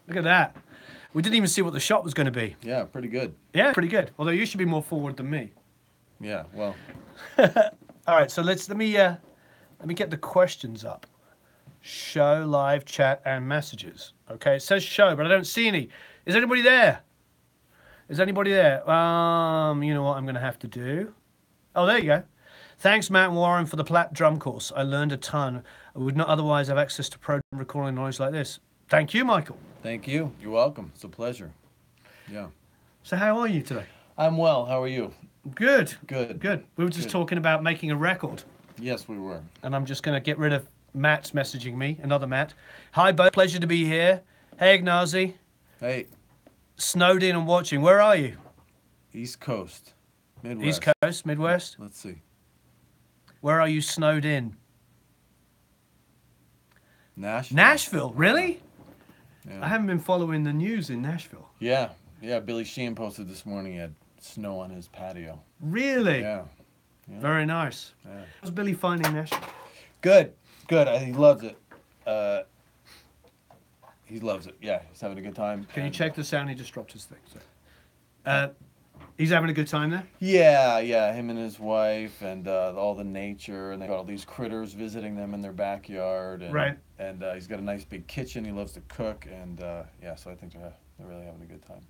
Look at that. We didn't even see what the shot was going to be. Yeah, pretty good. Yeah, pretty good. Although you should be more forward than me. Yeah, well, All right, so let me get the questions up. Show, live, chat, and messages. Okay, it says show, but I don't see any. Is anybody there? Is anybody there? You know what I'm going to have to do? Oh, there you go. Thanks, Matt and Warren, for the Platt drum course. I learned a ton. I would not otherwise have access to pro recording knowledge like this. Thank you, Michael. thank you. You're welcome. It's a pleasure. Yeah. So, how are you today? I'm well. How are you? Good. Good. Good. We were just Good. talking about making a record, Yes, we were. and I'm just going to get rid of Matt's messaging me, another Matt. Hi, Bo. Pleasure to be here. Hey, Ignazi. Hey, Snowed in and watching. Where are you? East Coast, Midwest. East Coast, Midwest? Let's see. Where are you snowed in? Nashville. Nashville, really? Yeah. I haven't been following the news in Nashville. Yeah. Yeah. Billy Sheehan posted this morning he had snow on his patio. Really? Yeah. Yeah. Very nice. Yeah. How's Billy finding Nashville? Good. Good. He loves it. He loves it. Yeah. He's having a good time. Can you And, check the sound? He just dropped his thing. So. He's having a good time there? Yeah. Yeah. Him and his wife and all the nature, and they got all these critters visiting them in their backyard. And, Right. And he's got a nice big kitchen. He loves to cook, and yeah. So I think they're really having a good time.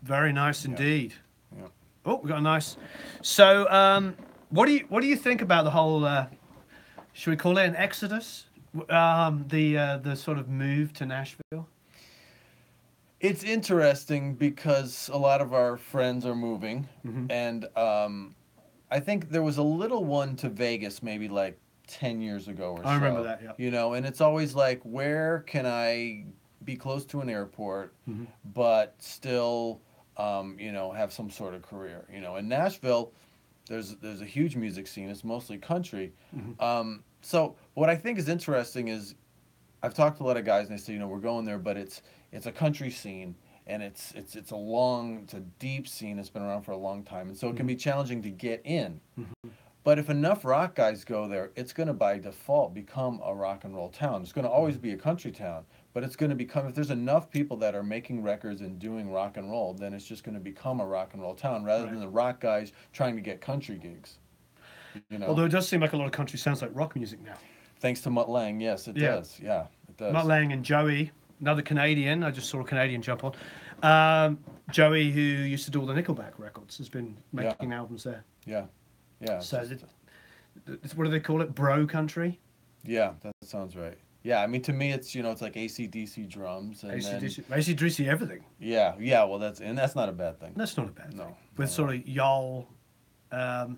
Very nice indeed. Yeah. Oh, we got a nice. So, what do you think about the whole? Should we call it an exodus? The sort of move to Nashville. It's interesting because a lot of our friends are moving, Mhm. and I think there was a little one to Vegas maybe like 10 years ago or so. I remember that, yeah. You know, and it's always like, where can I be close to an airport, Mhm. but still, you know, have some sort of career? You know, in Nashville, there's a huge music scene. It's mostly country. Mhm. So what I think is interesting is I've talked to a lot of guys, and they say, you know, we're going there, but it's a country scene, and it's a deep scene that's been around for a long time, and so it can be challenging to get in. Mhm. But if enough rock guys go there, it's going to by default become a rock and roll town. It's going to always be a country town, but it's going to become, if there's enough people that are making records and doing rock and roll, then it's just going to become a rock and roll town rather than Right. the rock guys trying to get country gigs. You know, Although it does seem like a lot of country sounds like rock music now. thanks to Mutt Lang, yes, it Yeah. does. Yeah, it does. Mutt Lang and Joey, another Canadian. I just saw a Canadian jump on. Joey, who used to do all the Nickelback records, has been making albums there. Yeah, yeah. So, what do they call it? Bro country? Yeah, that sounds right. Yeah, I mean, to me, it's, you know, it's like AC/DC drums, and AC/DC, AC/DC everything. yeah. Well, that's not a bad thing. That's not a bad thing. No, With no. sort of y'all, a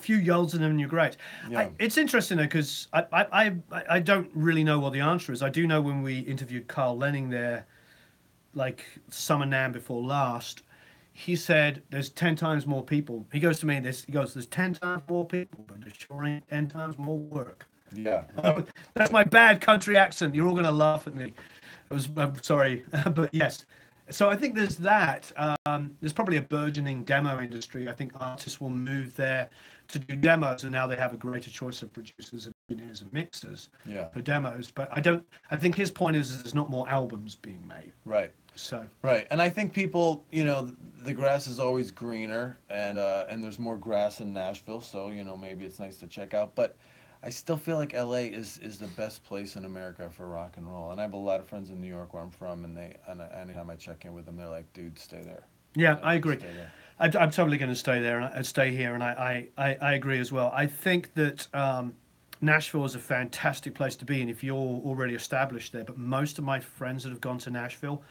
few yolls in them, and you're great. Yeah. It's interesting though, because I don't really know what the answer is. I do know when we interviewed Carl Lenning there, like summer NAMM before last, he said there's 10 times more people. He goes to me this. He goes, there's 10 times more people, but there's sure ain't 10 times more work. Yeah, That's my bad country accent. You're all going to laugh at me. I'm sorry, but yes. So I think there's that. There's probably a burgeoning demo industry. I think artists will move there to do demos, and now they have a greater choice of producers and engineers and mixers yeah, for demos. But I don't. I think his point is there's not more albums being made. right, So right. And I think people, you know, the grass is always greener, and there's more grass in Nashville, so, you know, maybe it's nice to check out. But I still feel like LA is the best place in America for rock and roll. And I have a lot of friends in New York where I'm from, and anytime I check in with them, they're like, dude, stay there. yeah, You know, I agree. stay there. I'm totally going to stay there and stay here, and I agree as well. I think that Nashville is a fantastic place to be, and if you're already established there, but most of my friends that have gone to Nashville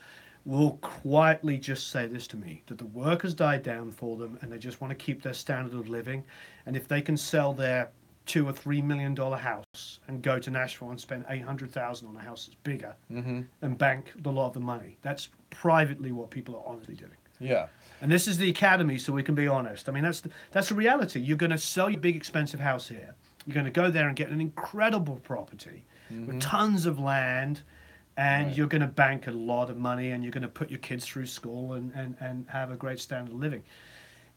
will quietly just say this to me, that the work has died down for them, and they just want to keep their standard of living, and if they can sell their $2 or $3 million house and go to Nashville and spend $800,000 on a house that's bigger Mm-hmm. and bank a lot of the money, that's privately what people are honestly doing. Yeah, And this is the academy, so we can be honest. I mean, that's the reality. You're going to sell your big, expensive house here. You're going to go there and get an incredible property with tons of land, and Right. you're going to bank a lot of money, and you're going to put your kids through school and have a great standard of living.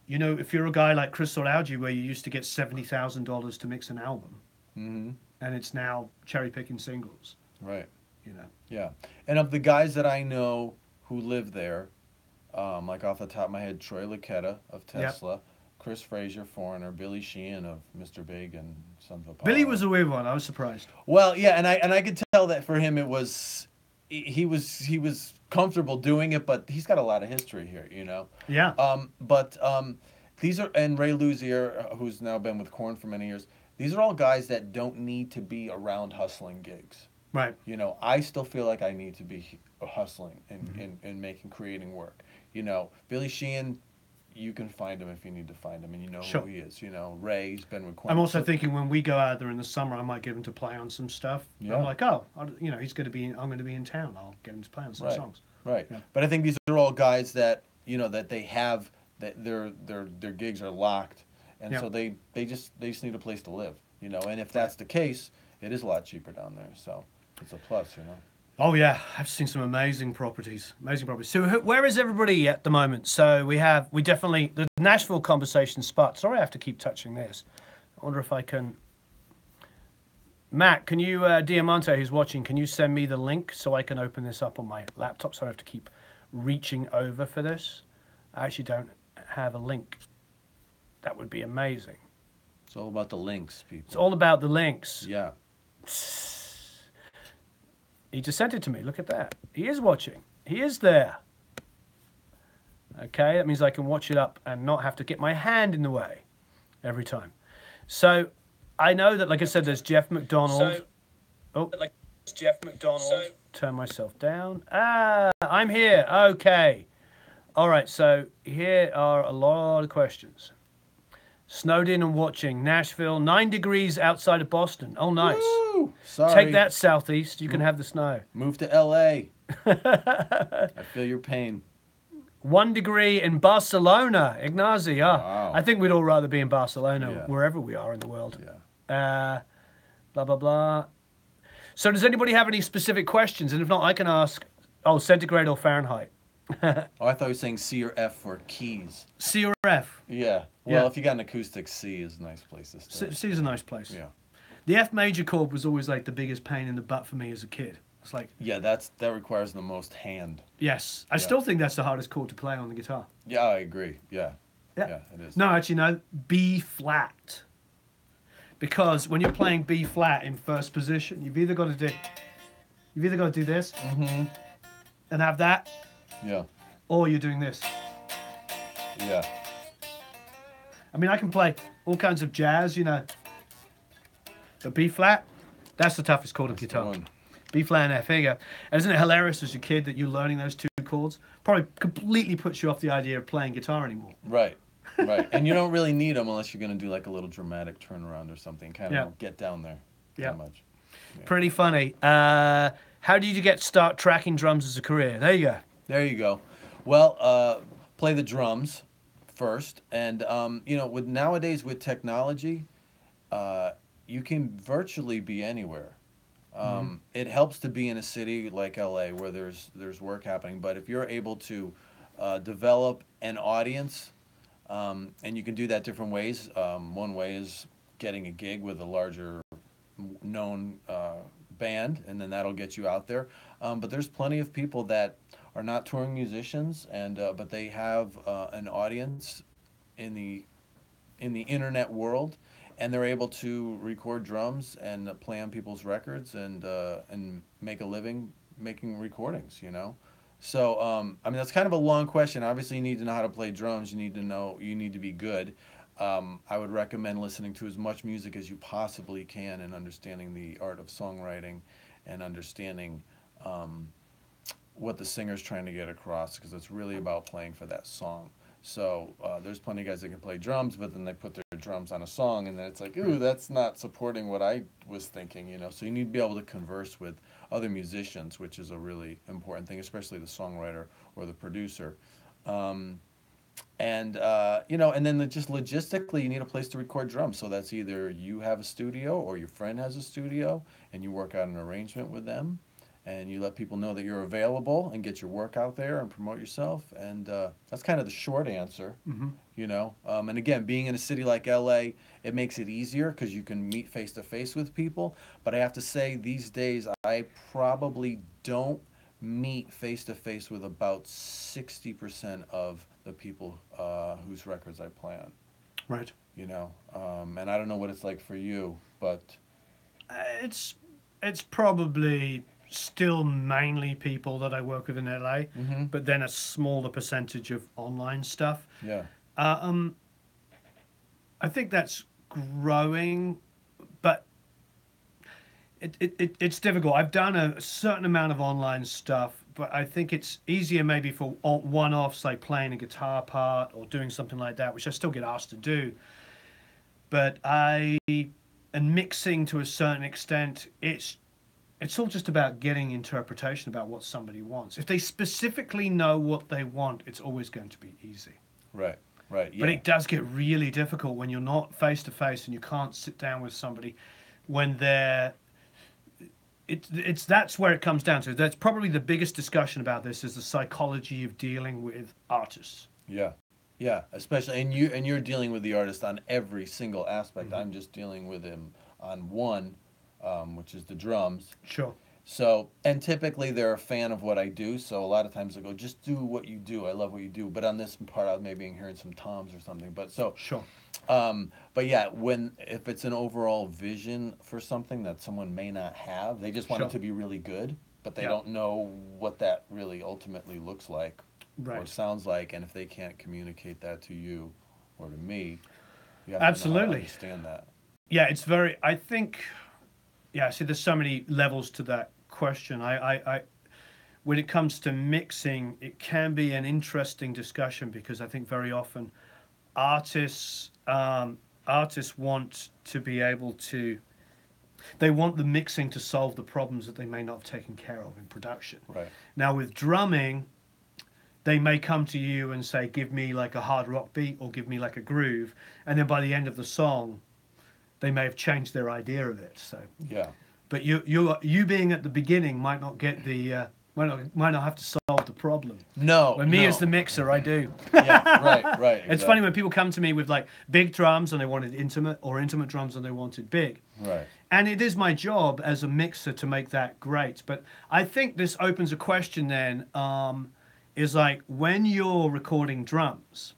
You know, if you're a guy like Chris Algi, where you used to get $70,000 to mix an album, mm-hmm. and it's now cherry picking singles. Right. you know. Yeah. And of the guys that I know who live there, like off the top of my head, Troy Luccketta of Yep. Tesla, Chris Frazier, Foreigner, Billy Sheehan of Mr. Big and Sons of Billy Apollo. was a weird one. I was surprised. Well, yeah, and I could tell that for him it was he was comfortable doing it, but he's got a lot of history here, you know. Yeah. But these are and Ray Luzier, who's now been with Korn for many years. These are all guys that don't need to be around hustling gigs. Right. You know, I still feel like I need to be hustling and, Mm-hmm. and making creating work. You know, Billy Sheehan, you can find him if you need to find him, and you know Sure. who he is. You know, Ray's been with I'm Korn. also So, thinking when we go out there in the summer, I might get him to play on some stuff. I'm yeah, like, oh, you know, he's going to be. I'm going to be in town. I'll get him to play on some right, songs. right. Yeah. But I think these are all guys that you know that they have that their gigs are locked, and Yeah. so they just need a place to live. You know, and if Right. that's the case, it is a lot cheaper down there. So it's a plus. You know. Oh yeah, I've seen some amazing properties. Amazing properties. So where is everybody at the moment? So we definitely the Nashville conversation spot. Sorry, I have to keep touching this. I wonder if I can. Matt, can you Diamante, who's watching, can you send me the link so I can open this up on my laptop? So I have to keep reaching over for this. I actually don't have a link. That would be amazing. It's all about the links, people. It's all about the links. Yeah. He just sent it to me. Look at that. He is watching. He is there. Okay, that means I can watch it up and not have to get my hand in the way every time. So I know that, like I said, there's Jeff McDonald. Turn myself down. I'm here. Okay. All right, so here are a lot of questions. Snowed in and watching. Nashville, 9 degrees outside of Boston. Oh, nice. Woo! Sorry. Take that, Southeast. You can have the snow. Move to L.A. I feel your pain. 1 degree in Barcelona, Ignazi. Wow. I think we'd all rather be in Barcelona, Yeah. wherever we are in the world. Yeah. Blah, blah, blah. So does anybody have any specific questions? And if not, I can ask, centigrade or Fahrenheit? Oh, I thought you were saying C or F for keys. C or F? Yeah. Well, Yeah. if you got an acoustic, C is a nice place to stay. C is a nice place. Yeah. The F major chord was always like the biggest pain in the butt for me as a kid. It's like, Yeah, that requires the most hand. yes. I still think that's the hardest chord to play on the guitar. Yeah, I agree. Yeah. Yeah. Yeah, it is. No, actually, no. B flat. Because when you're playing B flat in first position, you've either got to do this Mm-hmm. and have that, Yeah. or you're doing this. Yeah. I mean, I can play all kinds of jazz, you know. But B flat, that's the toughest chord of That's the guitar. one. B flat and F. Here you go. And isn't it hilarious as a kid that you're learning those two chords? Probably completely puts you off the idea of playing guitar anymore. Right. Right. And you don't really need them unless you're going to do like a little dramatic turnaround or something. Kind of Yeah. get down there. Yeah. That much. Pretty funny. How did you start tracking drums as a career? There you go. There you go. Well, play the drums first, and you know, with nowadays with technology, you can virtually be anywhere. It helps to be in a city like LA where there's work happening, but if you're able to develop an audience, and you can do that different ways. One way is getting a gig with a larger known band, and then that'll get you out there. But there's plenty of people that are not touring musicians, and but they have an audience in the internet world, and they're able to record drums and play on people's records and make a living making recordings. You know. So, I mean, that's kind of a long question. Obviously, you need to know how to play drums. You need to be good. I would recommend listening to as much music as you possibly can and understanding the art of songwriting and understanding what the singer's trying to get across, because it's really about playing for that song. So there's plenty of guys that can play drums, but then they put their drums on a song, and then it's like, ooh, that's not supporting what I was thinking, you know. So you need to be able to converse with other musicians, which is a really important thing, especially the songwriter or the producer. You know, and then just logistically, you need a place to record drums. So that's either you have a studio or your friend has a studio, and you work out an arrangement with them, and you let people know that you're available and get your work out there and promote yourself. And that's kind of the short answer, Hmm. you know. And again, being in a city like LA, it makes it easier because you can meet face to face with people. But I have to say, these days, I probably don't meet face to face with about 60% of the people whose records I play on, Right. you know. And I don't know what it's like for you, but It's it's probably still mainly people that I work with in LA, hmm, but then a smaller percentage of online stuff. yeah, Uh, um, I think that's growing, but it's difficult. I've done a certain amount of online stuff, but I think it's easier maybe for one-offs like playing a guitar part or doing something like that, which I still get asked to do. But and mixing to a certain extent, it's all just about getting interpretation about what somebody wants. If they specifically know what they want, it's always going to be easy. right, right, But yeah, it does get really difficult when you're not face to face and you can't sit down with somebody when they're it's that's where it comes down to. That's probably the biggest discussion about this is the psychology of dealing with artists. yeah, yeah. Especially, and you're dealing with the artist on every single aspect. Hmm. I'm just dealing with him on one, which is the drums. Sure, So, and typically they're a fan of what I do. So a lot of times I go, just do what you do. I love what you do. But on this part, I maybe hearing some toms or something. But so, sure. but yeah, when if it's an overall vision for something that someone may not have, they just want it Sure. to be really good, but they Yeah. don't know what that really ultimately looks like or Right. sounds like. And if they can't communicate that to you or to me, you have to know how to Absolutely. understand that. Yeah, it's very. I think. Yeah. See, there's so many levels to that question. When it comes to mixing, it can be an interesting discussion because I think very often artists artists want to be able to. They want the mixing to solve the problems that they may not have taken care of in production. Right. Now, with drumming, they may come to you and say, "Give me like a hard rock beat or give me like a groove," and then by the end of the song, they may have changed their idea of it. So, Yeah. but you being at the beginning might not get the might not have to solve the problem. No, When me as no. the mixer, I do. Yeah, right, right, It's funny when exactly. people come to me with like big drums and they wanted intimate, or intimate drums and they wanted big. Right. And it is my job as a mixer to make that great. But I think this opens a question then, is like when you're recording drums,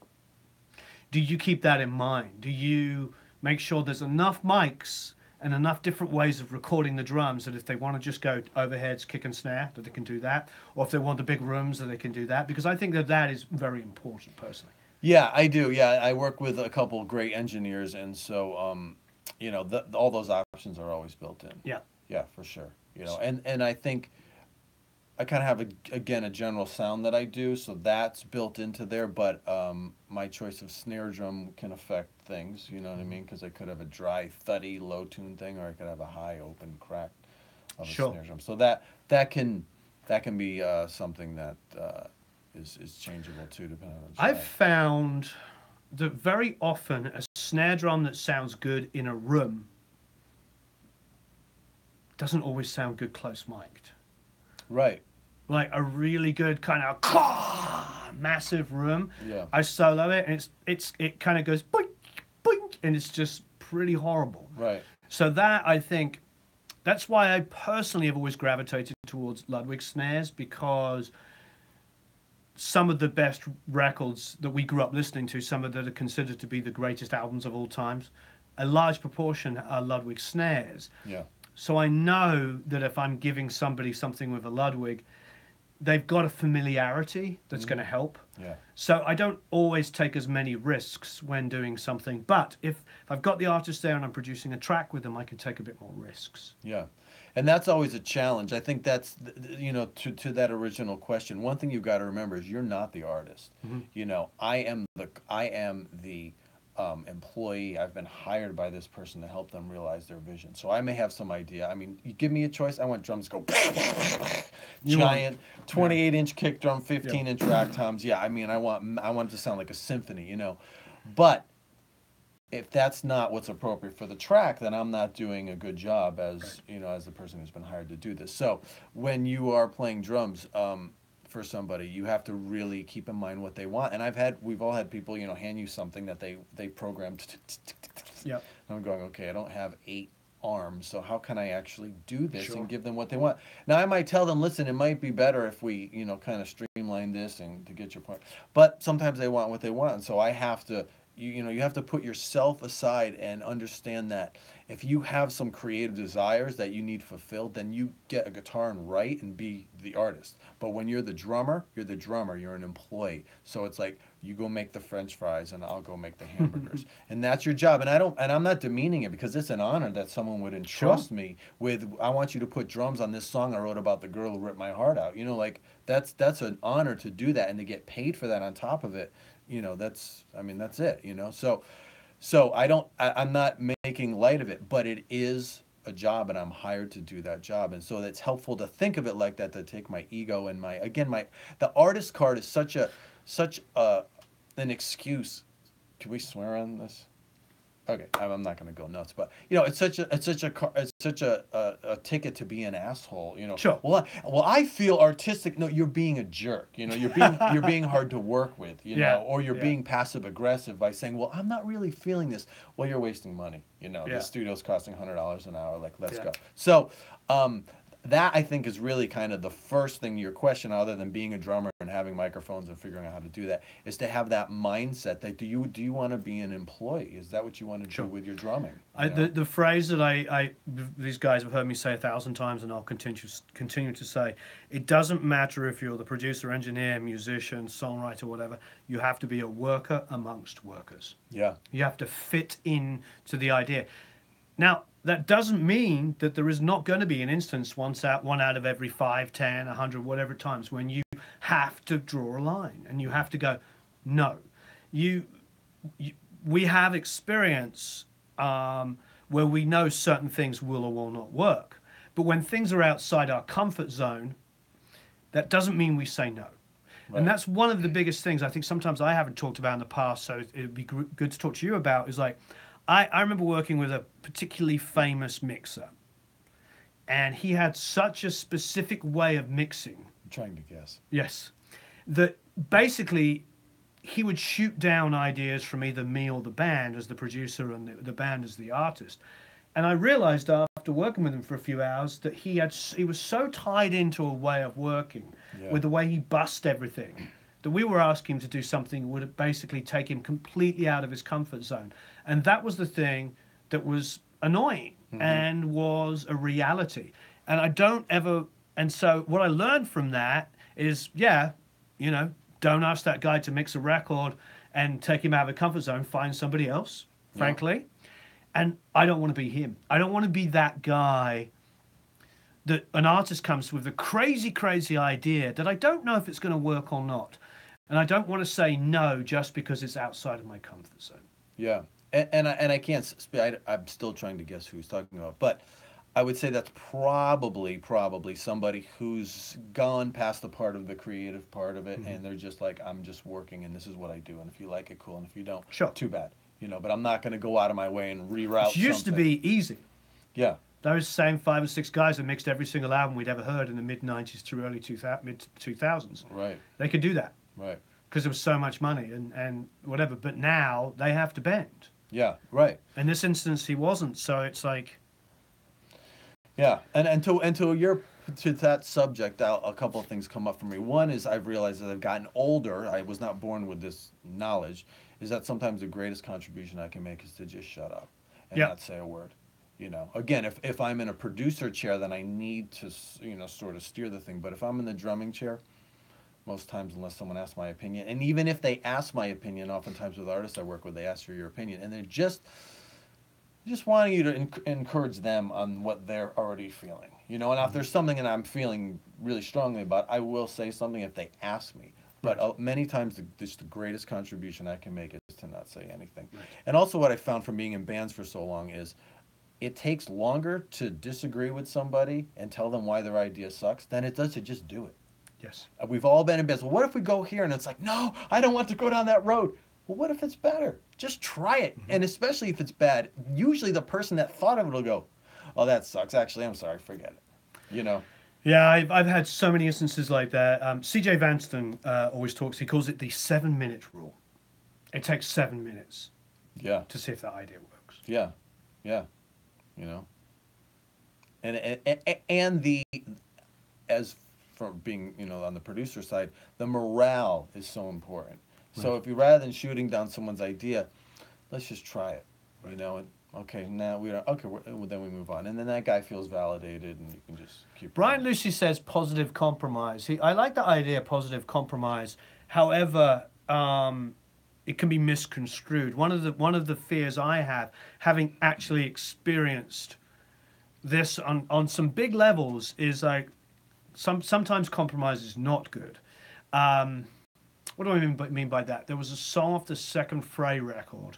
do you keep that in mind? Do you make sure there's enough mics and enough different ways of recording the drums that if they want to just go overheads, kick and snare, that they can do that? Or if they want the big rooms, that they can do that? Because I think that that is very important personally. Yeah, I do. Yeah, I work with a couple great engineers, and so all those options are always built in. Yeah. Yeah, for sure. And I think I kind of have again a general sound that I do, so that's built into there. But my choice of snare drum can affect things. You know what I mean? Because I could have a dry, thuddy, low tune thing, or I could have a high, open, crack of a Sure. snare drum. So that can be something that is changeable too, depending on the I've track. found that very often a snare drum that sounds good in a room doesn't always sound good close mic'd. Right. Like a really good kind of massive room, Yeah. I solo it and it kind of goes boink boink and it's just pretty horrible. Right. So that I think that's why I personally have always gravitated towards Ludwig snares because some of the best records that we grew up listening to, some of that are considered to be the greatest albums of all times, a large proportion are Ludwig snares. Yeah. So I know that if I'm giving somebody something with a Ludwig, they've got a familiarity that's Mhm. going to help. Yeah. So I don't always take as many risks when doing something. But if I've got the artist there and I'm producing a track with them, I can take a bit more risks. Yeah. And that's always a challenge. I think that's to that original question. One thing you've got to remember is you're not the artist. Hmm. I am the employee. I've been hired by this person to help them realize their vision. So I may have some idea. I mean, you give me a choice. I want drums to go You want, giant, yeah, 28-inch kick drum, yeah, 15-inch rack toms. Yeah, I mean, I want it to sound like a symphony. But if that's not what's appropriate for the track, then I'm not doing a good job as Right. as the person who's been hired to do this. So when you are playing drums for somebody, you have to really keep in mind what they want. And we've all had people hand you something that they programmed. Yep. And I'm going, okay, I don't have 8 arms, so how can I actually do this and Sure. give them what they want? Now I might tell them, listen, it might be better if we kind of streamline this and to get your point. But sometimes they want what they want, and so I have to you have to put yourself aside and understand that if you have some creative desires that you need fulfilled, then you get a guitar and write and be the artist. But when you're the drummer, you're an employee. So it's like you go make the french fries and I'll go make the hamburgers. And that's your job. And I'm not demeaning it, because it's an honor that someone would Sure. entrust me with, I want you to put drums on this song I wrote about the girl who ripped my heart out. Like that's an honor to do that, and to get paid for that on top of it. That's, I mean, that's it. So I'm not making light of it, but it is a job, and I'm hired to do that job. And so it's helpful to think of it like that, to take my ego and the artist card is such an excuse. Can we swear on this? Okay, I'm not going to go nuts, but it's such a ticket to be an asshole. Sure. I feel artistic. No, you're being a jerk. You're being hard to work with. Yeah. Or you're Yeah. being passive aggressive by saying, well, I'm not really feeling this. Well, you're wasting money. The Yeah. studio's costing $100 an hour. Like, let's Yeah. go. So, that I think is really kind of the first thing to your question, other than being a drummer and having microphones and figuring out how to do that, is to have that mindset that do you want to be an employee? Is that what you want to do Sure. with your drumming? The phrase that these guys have heard me say 1,000 times, and I'll continue to say, it doesn't matter if you're the producer, engineer, musician, songwriter, whatever. You have to be a worker amongst workers. Yeah. You have to fit in to the idea. Now, that doesn't mean that there is not going to be an instance one out of every 5, 10, 100, whatever times when you have to draw a line and you have to go, no. You, you we have experience where we know certain things will or will not work. But when things are outside our comfort zone, that doesn't mean we say no. And Right. that's one of the biggest things I think sometimes I haven't talked about in the past, so it'd be good to talk to you about, is like, I remember working with a particularly famous mixer, and he had such a specific way of mixing. I'm trying to guess. Yes. That basically he would shoot down ideas from either me or the band as the producer and the band as the artist. And I realized after working with him for a few hours that he was so tied into a way of working Yeah. with the way he bust everything that we were asking him to do something that would basically take him completely out of his comfort zone. And that was the thing that was annoying and was a reality. And I don't ever, and so what I learned from that is, yeah, don't ask that guy to mix a record and take him out of a comfort zone, find somebody else, Yeah. frankly. And I don't want to be him. I don't want to be that guy that an artist comes with a crazy, crazy idea that I don't know if it's going to work or not. And I don't want to say no just because it's outside of my comfort zone. Yeah. And I can't I'm still trying to guess who he's talking about, but I would say that's probably somebody who's gone past the part of the creative part of it, and they're just like, I'm just working, and this is what I do, and if you like it, cool, and if you don't, Sure. too bad. But I'm not going to go out of my way and It reroute used to something. be easy. Yeah. Those same 5 or 6 guys that mixed every single album we'd ever heard in the mid 90s to early mid 2000s, Right. they could do that Right. because there was so much money and whatever. But now they have to bend. Yeah. Right. In this instance, he wasn't. So it's like, Yeah, and to your to that subject, a couple of things come up for me. One is I've realized as I've gotten older, I was not born with this knowledge, is that sometimes the greatest contribution I can make is to just shut up and Yeah. not say a word. Again, if I'm in a producer chair, then I need to sort of steer the thing. But if I'm in the drumming chair, most times, unless someone asks my opinion, and even if they ask my opinion, oftentimes with artists I work with, they ask for your opinion, and they're just wanting you to encourage them on what they're already feeling. And if there's something that I'm feeling really strongly about, I will say something if they ask me. But many times, the greatest contribution I can make is to not say anything. Right. And also, what I found from being in bands for so long is it takes longer to disagree with somebody and tell them why their idea sucks than it does to just do it. yes, We've all been in bands. Well, what if we go here? And it's like, no, I don't want to go down that road. Well, what if it's better? Just try it. Mm-hmm. And especially if it's bad, usually the person that thought of it will go, "Oh, that sucks. Actually, I'm sorry. Forget it." You know? Yeah, I've had so many instances like that. CJ Vanston always talks, he calls it the 7 minute rule. It takes 7 minutes Yeah. to see if that idea works. Yeah. Yeah. You know? And the as for being, on the producer side, the morale is so important. So Right. if you, rather than shooting down someone's idea, let's just try it. Right. And okay, now we don't. Okay, well, then we move on, and then that guy feels validated, and you can just keep Brian rolling. Lucy says positive compromise. I like the idea of positive compromise. However, it can be misconstrued. One of the fears I have, having actually experienced this on some big levels, is like sometimes compromise is not good. Um, what do I mean by that? There was a song off the second Frey record,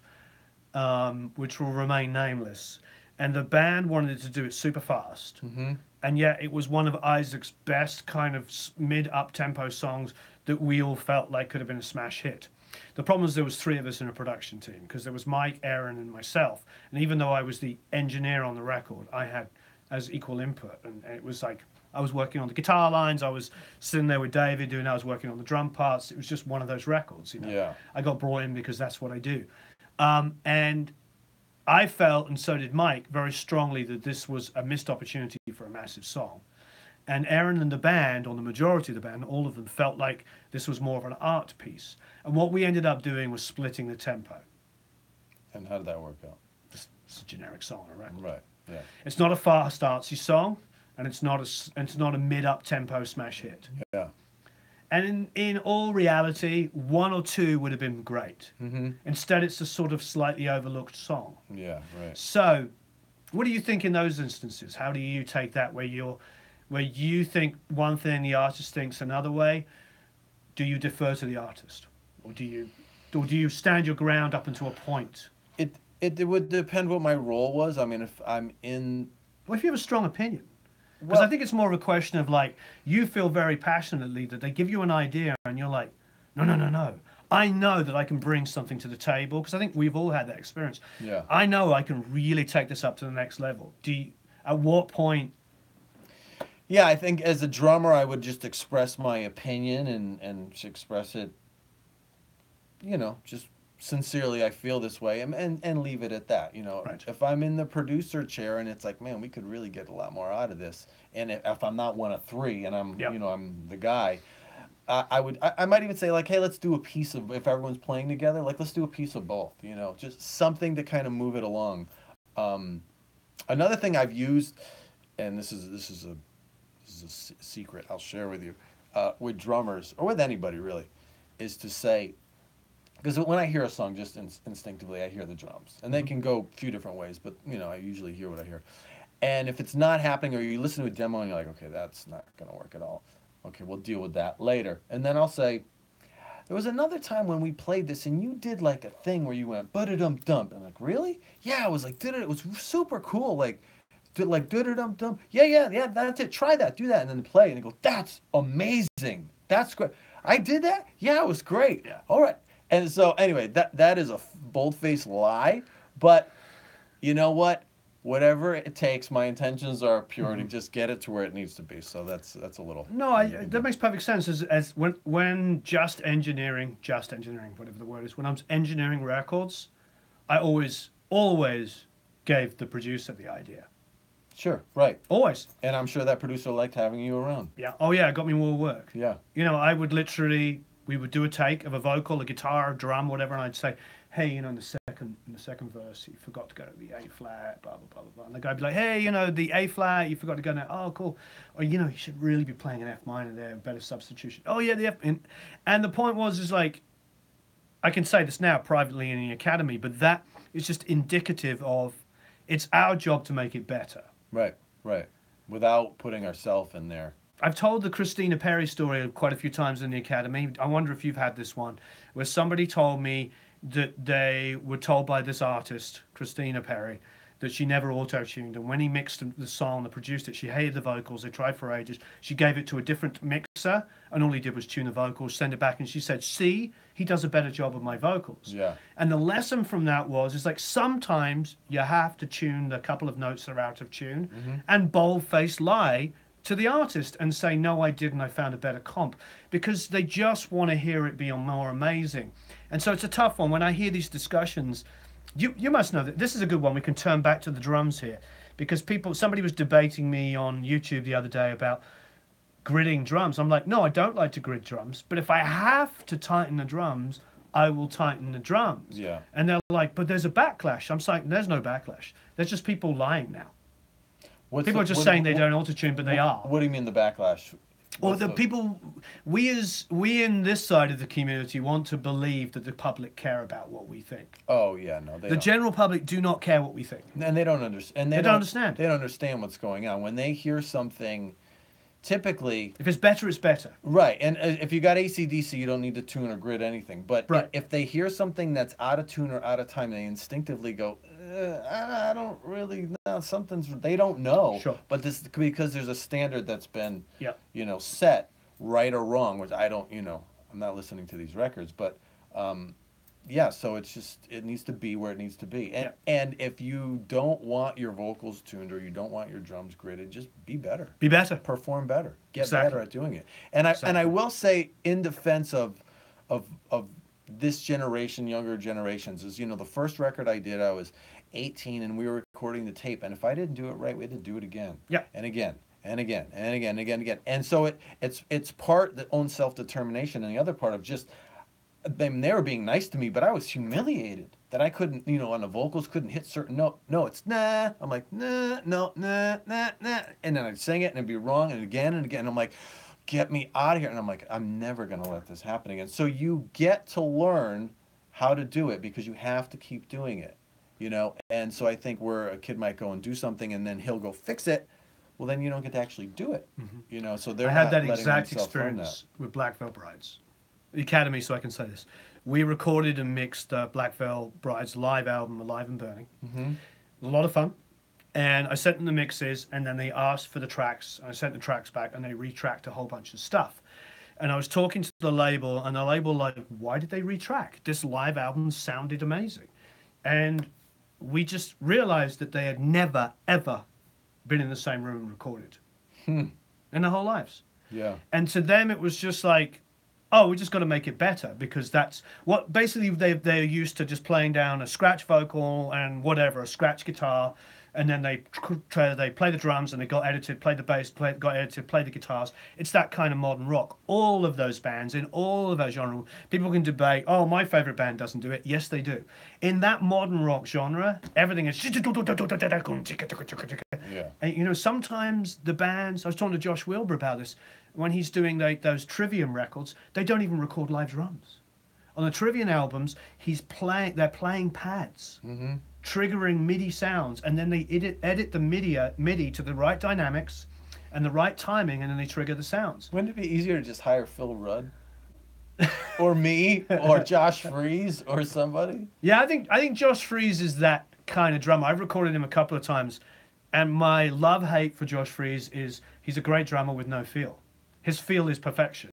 which will remain nameless, and the band wanted to do it super fast, Mm-hmm. and yet it was one of Isaac's best kind of mid up tempo songs that we all felt like could have been a smash hit. The problem was there was three of us in a production team because there was Mike, Aaron, and myself, and even though I was the engineer on the record, I had as equal input, and it was like I was working on the guitar lines, I was sitting there with David doing, I was working on the drum parts. It was just one of those records, you know. Yeah. I got brought in because that's what I do. And I felt, and so did Mike, very strongly that this was a missed opportunity for a massive song. And Aaron and the band, or the majority of the band, all of them felt like this was more of an art piece. And what we ended up doing was splitting the tempo. And how did that work out? It's a generic song on a record. Right. Yeah. It's not a fast artsy song, and it's not a mid up tempo smash hit. Yeah. And in all reality, one or two would have been great. Mm-hmm. Instead, it's a sort of slightly overlooked song. Yeah. Right. So, what do you think in those instances? How do you take that where you think one thing, the artist thinks another way? Do you defer to the artist, or do you stand your ground up until a point? It would depend what my role was. I mean, if I'm in, What if you have a strong opinion? Because well, I think it's more of a question of like you feel very passionately that they give you an idea and you're like, no, no, no, no. I know that I can bring something to the table because I think we've all had that experience. yeah. I know I can really take this up to the next level. At what point? Yeah, I think as a drummer, I would just express my opinion and just express it, just sincerely. I feel this way, and leave it at that. Right. If I'm in the producer chair and it's like, man, we could really get a lot more out of this, and if I'm not one of three and I'm, Yep. I'm the guy, I might even say like, hey, let's do a piece of, if everyone's playing together, like let's do a piece of both. Just something to kind of move it along. Another thing I've used, and this is a secret I'll share with you, with drummers or with anybody really, is to say, because when I hear a song, just instinctively I hear the drums, and they Mhm. can go a few different ways, but I usually hear what I hear. And if it's not happening, or you listen to a demo and you're like, okay, that's not gonna work at all. Okay, we'll deal with that later. And then I'll say, there was another time when we played this, and you did like a thing where you went ba-da-dum dump. I'm like, really? Yeah, I was like, did it? It was super cool. Like da-da-dum dum. Yeah, yeah, yeah. That's it. Try that. Do that, and then play. And they go, that's amazing. That's great. I did that. Yeah, it was great. Yeah. All right. And so anyway, that is a bold-faced lie. But you know what? Whatever it takes, my intentions are pure to Mhm. just get it to where it needs to be. So that's a little. No, that makes perfect sense. As when just engineering, whatever the word is, when I'm engineering records, I always gave the producer the idea. Sure. Right. Always. And I'm sure that producer liked having you around. Yeah. Oh yeah, it got me more work. Yeah. I would literally, we would do a take of a vocal, a guitar, a drum, whatever, and I'd say, hey, in the second verse, you forgot to go to the A flat, blah blah blah blah blah. And the guy'd be like, hey, the A flat, you forgot to go there. Oh, cool. Or you should really be playing an F minor there, better substitution. Oh yeah, the F. And the point is like, I can say this now privately in the academy, but that is just indicative of, it's our job to make it better. Right. Right. Without putting ourselves in there. I've told the Christina Perri story quite a few times in the academy. I wonder if you've had this one, where somebody told me that they were told by this artist, Christina Perri, that she never auto-tuned, and when he mixed the song, and produced it, she hated the vocals. They tried for ages. She gave it to a different mixer, and all he did was tune the vocals, send it back, and she said, see, he does a better job of my vocals. Yeah. And the lesson from that was, it's like sometimes you have to tune the couple of notes that are out of tune, and bold-faced lie to the artist and say, no, I didn't, I found a better comp, because they just want to hear it be more amazing. And so it's a tough one. When I hear these discussions, you must know that this is a good one. We can turn back to the drums here, because somebody was debating me on YouTube the other day about gridding drums. I'm like, no, I don't like to grid drums, but if I have to tighten the drums, I will tighten the drums. Yeah. And they're like, but there's a backlash. I'm saying there's no backlash. There's just people lying now. People are just saying they don't auto-tune, but they are. What do you mean the backlash? Or the people, we in this side of the community want to believe that the public care about what we think. Oh yeah, no, they The don't. general public do not care what we think. And they don't understand. They don't understand. They don't understand what's going on when they hear something. Typically, If it's better, it's better. right, and if you got AC/DC, you don't need to tune or grid anything. But Right. if they hear something that's out of tune or out of time, they instinctively go, I don't really know. They don't know. Sure. But this because there's a standard that's been, Yep. set right or wrong, which I don't, I'm not listening to these records, but yeah, so it needs to be where it needs to be. And and if you don't want your vocals tuned or you don't want your drums gridded, just be better. Be better. Perform better. Get Exactly. better at doing it. And I will say in defense of this generation, younger generations, is the first record I did, I was 18 and we were recording the tape, and if I didn't do it right, we had to do it again. Yeah. And again. And again, and again, and again, and again. And so it's part the own self-determination, and the other part of just they were being nice to me, but I was humiliated that I couldn't, on the vocals, couldn't hit certain no, it's nah. I'm like, nah, no, nah, nah, nah. And then I'd sing it and it'd be wrong, and again and again. And I'm like, get me out of here. And I'm like, I'm never going to let this happen again. So you get to learn how to do it because you have to keep doing it, And so I think where a kid might go and do something and then he'll go fix it, well, then you don't get to actually do it, So they're I had not that letting exact themselves learn experience with Black Veil Brides. The Academy, so I can say this. We recorded and mixed Black Veil Brides live album, Alive and Burning. Mm-hmm. A lot of fun. And I sent them the mixes, and then they asked for the tracks. I sent the tracks back, and they retracked a whole bunch of stuff. And I was talking to the label, and the label like, why did they retrack? This live album sounded amazing. And we just realized that they had never, ever been in the same room and recorded in their whole lives. Yeah. And to them, it was just like, oh, we just got to make it better, because that's what basically they're used to, just playing down a scratch vocal and whatever, a scratch guitar, and then they play the drums and they got edited, play the bass, got edited, play the guitars. It's that kind of modern rock. All of those bands in all of those genres, people can debate, oh, my favorite band doesn't do it. Yes, they do. In that modern rock genre, everything is Yeah. and sometimes the bands, I was talking to Josh Wilbur about this, when he's doing those Trivium records, they don't even record live drums. On the Trivium albums, they're playing pads, triggering MIDI sounds, and then they edit the MIDI to the right dynamics and the right timing, and then they trigger the sounds. Wouldn't it be easier to just hire Phil Rudd? Or me, or Josh Freese, or somebody? Yeah, I think Josh Freese is that kind of drummer. I've recorded him a couple of times, and my love-hate for Josh Freese is he's a great drummer with no feel. His feel is perfection.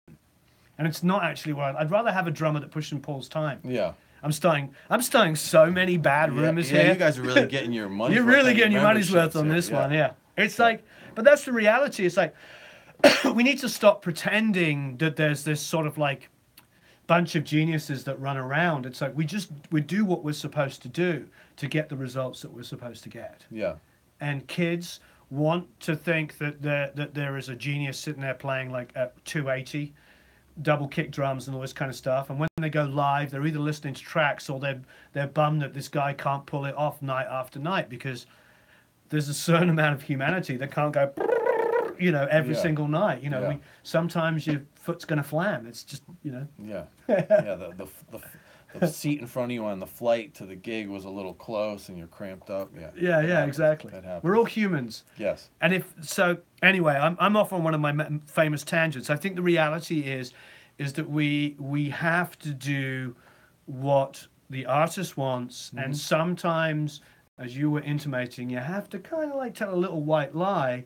And it's not actually what I'd rather have a drummer that pushes and pulls time. Yeah. I'm starting so many bad rumors here. You guys are really getting your money. You're really getting your money's worth on this one, yeah. It's like, but that's the reality. It's like, we need to stop pretending that there's this sort of like bunch of geniuses that run around. It's like we do what we're supposed to do to get the results that we're supposed to get. Yeah. And kids want to think that there is a genius sitting there playing like at 280 double kick drums and all this kind of stuff, and when they go live, they're either listening to tracks or they're bummed that this guy can't pull it off night after night, because there's a certain amount of humanity that can't go every single night. Sometimes your foot's gonna flam. It's just Yeah. The seat in front of you on the flight to the gig was a little close and you're cramped up. Yeah, exactly. That happens. We're all humans. Yes. And anyway, I'm off on one of my famous tangents. I think the reality is that we have to do what the artist wants, and sometimes as you were intimating, you have to kind of like tell a little white lie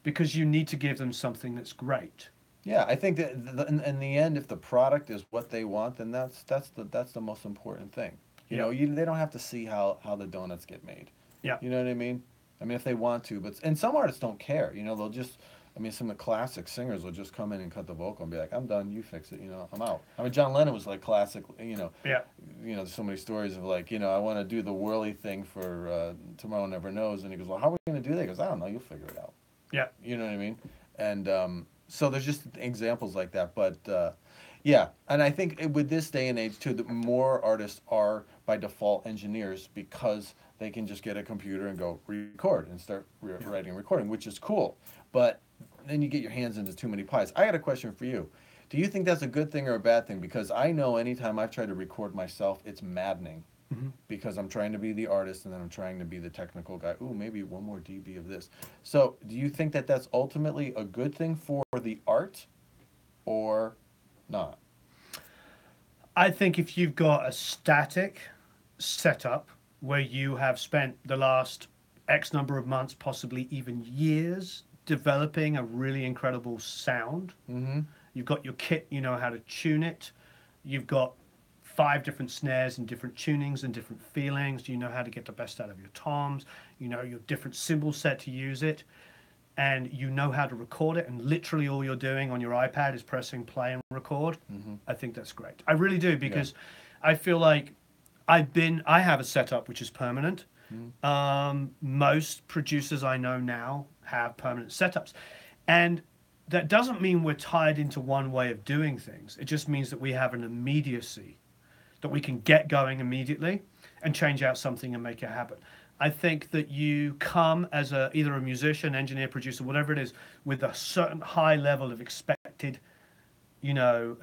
because you need to give them something that's great. Yeah, I think that in the end, if the product is what they want, then that's the most important thing. You Yeah, know, they don't have to see how the donuts get made. yeah, You know what I mean? I mean, if they want to, but and some artists don't care. You know, they'll just. I mean, some of the classic singers will just come in and cut the vocal and be like, "I'm done. You fix it. You know, I'm out." I mean, John Lennon was like classic. yeah, There's so many stories of like, I want to do the whirly thing for Tomorrow Never Knows, and he goes, "Well, how are we going to do that?" He goes, "I don't know. You'll figure it out." yeah. You know what I mean? And so there's just examples like that. But yeah, and I think with this day and age too, that more artists are by default engineers because they can just get a computer and go record and start Yeah. writing and recording, which is cool. But then you get your hands into too many pies. I got a question for you. Do you think that's a good thing or a bad thing? Because I know anytime I've tried to record myself, it's maddening Hmm. because I'm trying to be the artist and then I'm trying to be the technical guy. Ooh, maybe one more dB of this. So, do you think that that's ultimately a good thing for the art or not? I think if you've got a static setup where you have spent the last X number of months, possibly even years, developing a really incredible sound, Mm-hmm. you've got your kit, you know how to tune it, you've got five different snares and different tunings and different feelings, you know how to get the best out of your toms, you know your different cymbal set to use it, and you know how to record it, and literally all you're doing on your iPad is pressing play and record. Mm-hmm. I think that's great. I really do, Yeah. because I feel like I have a setup which is permanent. Mm-hmm. Most producers I know now have permanent setups, and that doesn't mean we're tied into one way of doing things. It just means that we have an immediacy, that we can get going immediately and change out something and make it happen. I think that you come as either a musician, engineer, producer, whatever it is, with a certain high level of expected, you know,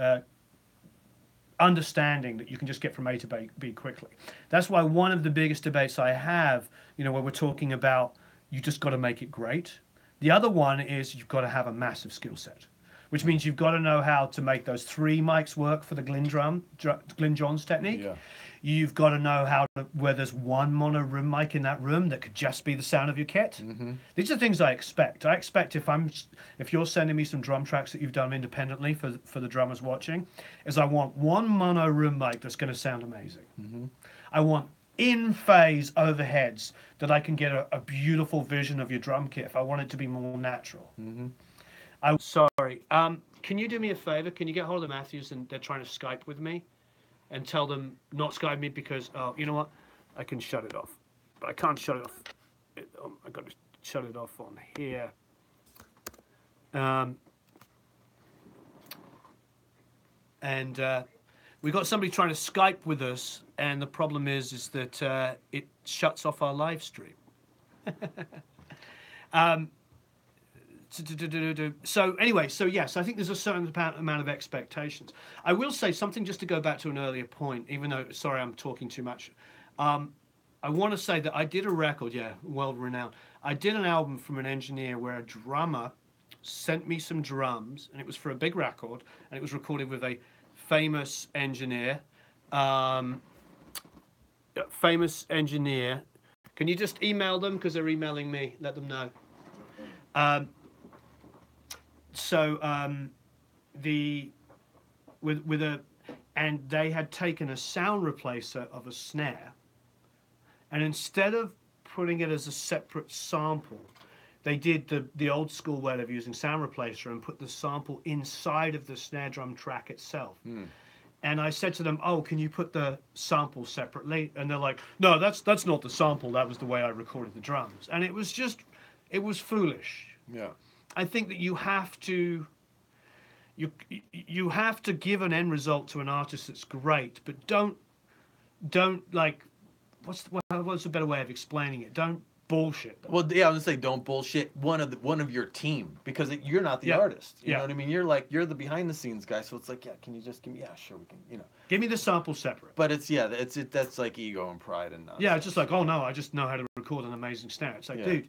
understanding that you can just get from A to B quickly. That's why one of the biggest debates I have, you know, where we're talking about you just got to make it great. The other one is you've got to have a massive skill set, which means you've got to know how to make those three mics work for the Glyn Johns technique. Yeah. You've got to know how to, where there's one mono room mic in that room that could just be the sound of your kit. Mm-hmm. These are things I expect. I expect if you're sending me some drum tracks that you've done independently for the drummers watching, is I want one mono room mic that's going to sound amazing. Mm-hmm. I want in phase overheads that I can get a beautiful vision of your drum kit if I want it to be more natural. Mm-hmm. Sorry. Can you do me a favor? Can you get hold of the Matthews, and they're trying to Skype with me, and tell them not Skype me because, oh, you know what? I can shut it off, but I can't shut it off. I got to shut it off on here. Um, and we got somebody trying to Skype with us, and the problem is that it shuts off our live stream. um, So anyway, so yes, I think there's a certain amount of expectations. I will say something just to go back to an earlier point, even though, sorry, I'm talking too much. Um, I want to say that I did a record, yeah, well renowned. I did an album from an engineer where a drummer sent me some drums, and it was for a big record, and it was recorded with a famous engineer. Um, famous engineer. Can you just email them because they're emailing me? Let them know. Um, so the with a and they had taken a sound replacer of a snare, and instead of putting it as a separate sample, they did the old school way of using sound replacer and put the sample inside of the snare drum track itself. Mm. And I said to them, "Oh, can you put the sample separately?" And they're like, "No, that's not the sample. That was the way I recorded the drums." And it was foolish. Yeah. I think that you have to give an end result to an artist that's great, but don't like what's a better way of explaining it? Don't bullshit them. Well, yeah, I was gonna say don't bullshit one of your team because you're not the Yeah. artist. You Yeah. know what I mean? You're the behind the scenes guy. So it's like, yeah, can you just give me? Yeah, sure, we can. You know. Give me the sample separate. But that's like ego and pride and nonsense. Yeah, it's just like, oh no, I just know how to record an amazing snare. It's like, Yeah. dude,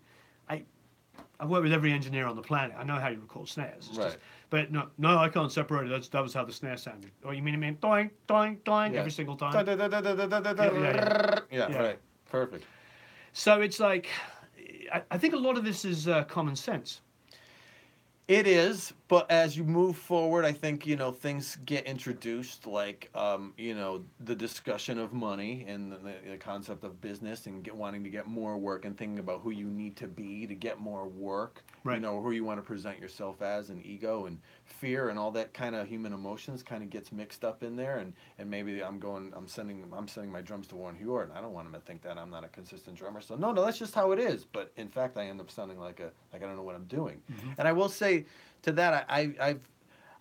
I work with every engineer on the planet. I know how you record snares. It's Right. just, but no, I can't separate it. That was how the snare sounded. Oh, you mean doing, doing Yeah. every single time? Yeah, Yeah. right. Perfect. So it's like, I think a lot of this is common sense. It is, but as you move forward, I think things get introduced, like the discussion of money and the concept of business and wanting to get more work and thinking about who you need to be to get more work. Right. Who you want to present yourself as, and ego and fear and all that kind of human emotions kind of gets mixed up in there. And maybe I'm sending my drums to Warren Huart, and I don't want him to think that I'm not a consistent drummer. So no, that's just how it is. But in fact, I end up sounding like I don't know what I'm doing. Hmm. And I will say to that, I've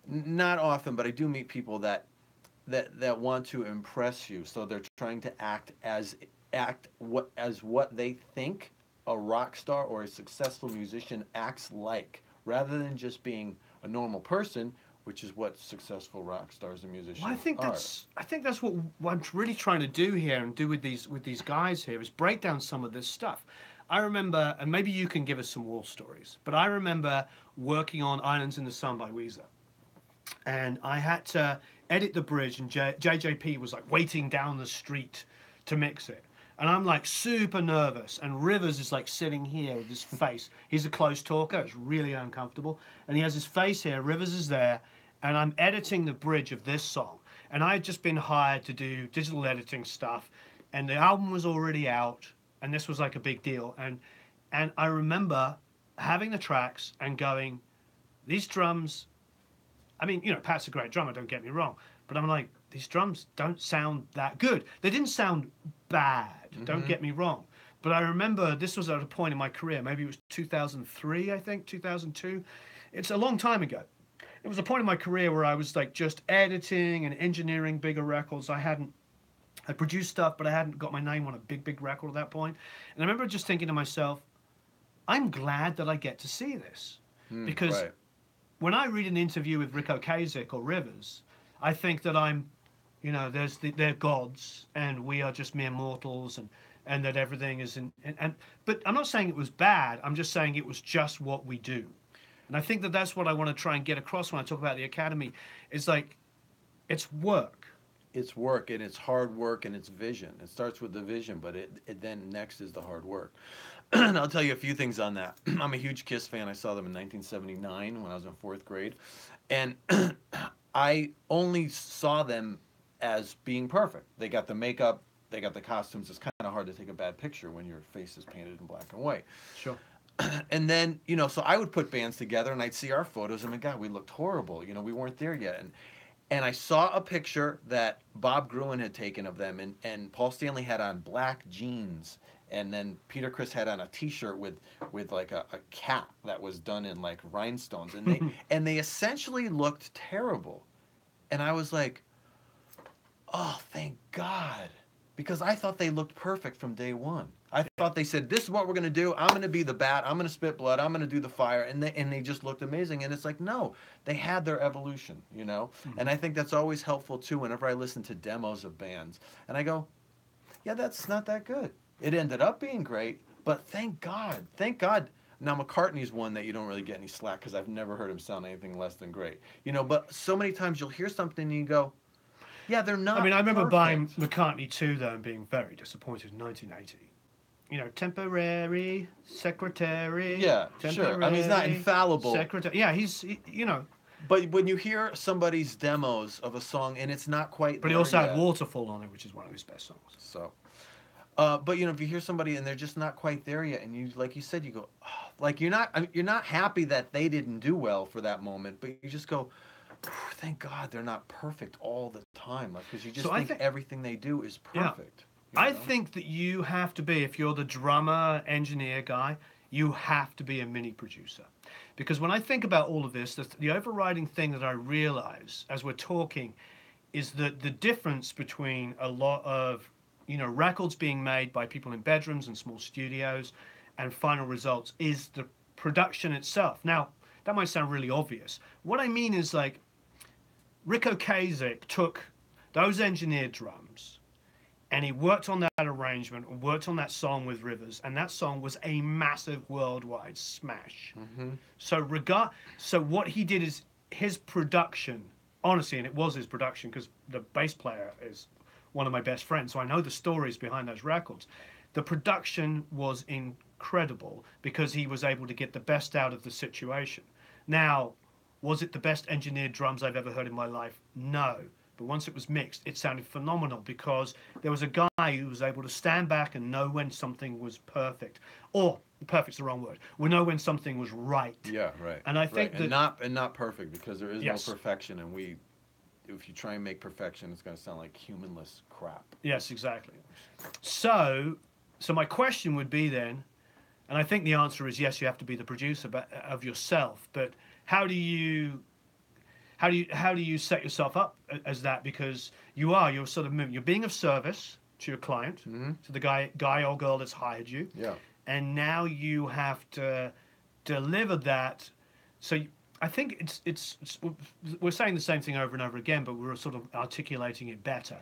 not often, but I do meet people that want to impress you. So they're trying to act what they think a rock star or a successful musician acts like, rather than just being a normal person, which is what successful rock stars and Well, I musicians think are. that's what I'm really trying to do here and do with these guys here is break down some of this stuff. I remember, and maybe you can give us some war stories, but I remember working on Islands in the Sun by Weezer, and I had to edit the bridge, and JJP was like waiting down the street to mix it. And I'm like super nervous, and Rivers is like sitting here with his face. He's a close talker, it's really uncomfortable. And he has his face here, Rivers is there, and I'm editing the bridge of this song. And I had just been hired to do digital editing stuff, and the album was already out, and this was like a big deal. And I remember having the tracks and going, these drums, I mean, Pat's a great drummer, don't get me wrong, but I'm like, these drums don't sound that good. They didn't sound bad, don't Hmm. get me wrong. But I remember this was at a point in my career, maybe it was 2003, I think, 2002. It's a long time ago. It was a point in my career where I was like just editing and engineering bigger records. I produced stuff, but I hadn't got my name on a big record at that point. And I remember just thinking to myself, I'm glad that I get to see this. Because Right. when I read an interview with Rick Ocasek or Rivers, I think that they're gods and we are just mere mortals, and that everything is but I'm not saying it was bad. I'm just saying it was just what we do. And I think that that's what I want to try and get across when I talk about the academy. It's like it's work. It's work, and it's hard work, and it's vision. It starts with the vision, but it then next is the hard work. And I'll tell you a few things on that. I'm a huge Kiss fan. I saw them in 1979 when I was in fourth grade, and I only saw them as being perfect. They got the makeup, they got the costumes. It's kind of hard to take a bad picture when your face is painted in black and white. Sure. And then, so I would put bands together, and I'd see our photos, and my God, we looked horrible. We weren't there yet. And I saw a picture that Bob Gruen had taken of them, and Paul Stanley had on black jeans, and then Peter Criss had on a T-shirt with like a cap that was done in like rhinestones, and they essentially looked terrible. And I was like, oh, thank God, because I thought they looked perfect from day one. I Yeah. thought they said, "This is what we're gonna do. I'm gonna be the bat. I'm gonna spit blood. I'm gonna do the fire," and they just looked amazing. And it's like, no, they had their evolution. Mhm. And I think that's always helpful too. Whenever I listen to demos of bands, and I go, "Yeah, that's not that good." It ended up being great, but thank God. Now McCartney's one that you don't really get any slack because I've never heard him sound anything less than great. But so many times you'll hear something and you go, "Yeah, they're I mean, not I remember buying perfect." McCartney 2 though and being very disappointed in 1980. Temporary secretary, Yeah, sure. I mean, he's not temporary infallible. secretary. Yeah, But when you hear somebody's demos of a song and it's not quite but he there also had yet, Waterfall on it, which is one of his best songs. so. But if you hear somebody and they're just not quite there yet, and you, like you said, you go, oh, like you're not happy that they didn't do well for that moment, but you just go, thank God they're not perfect all the time, like because you So just I think think, everything they do is yeah, perfect, you I know. think that you have to be, if you're the drummer, engineer guy, you have to be a mini producer. Because when I think about all of this, the overriding thing that I realize as we're talking is that the difference between a lot of records being made by people in bedrooms and small studios and final results is the production itself. Now that might sound really obvious. What I mean is like Rick Ocasek took those engineered drums and he worked on that arrangement and worked on that song with Rivers, and that song was a massive worldwide smash. Hmm. So what he did is his production, honestly, and it was his production because the bass player is one of my best friends, so I know the stories behind those records. The production was incredible because he was able to get the best out of the situation. Now, was it the best engineered drums I've ever heard in my life? No. But once it was mixed, it sounded phenomenal because there was a guy who was able to stand back and know when something was perfect. Or, perfect's the wrong word. We know when something was right. Yeah, right. And I Right. think that, And not perfect, because there is yes, no perfection, and we if you try and make perfection, it's going to sound like humanless crap. yes, exactly. So, so my question would be then, and I think the answer is yes, you have to be the producer of yourself. But how do you how do you set yourself up as that? Because you're sort of moving, you're being of service to your client, Mm-hmm. to the guy or girl that's hired you, Yeah. and now you have to deliver that. So I think it's we're saying the same thing over and over again, but we're sort of articulating it better,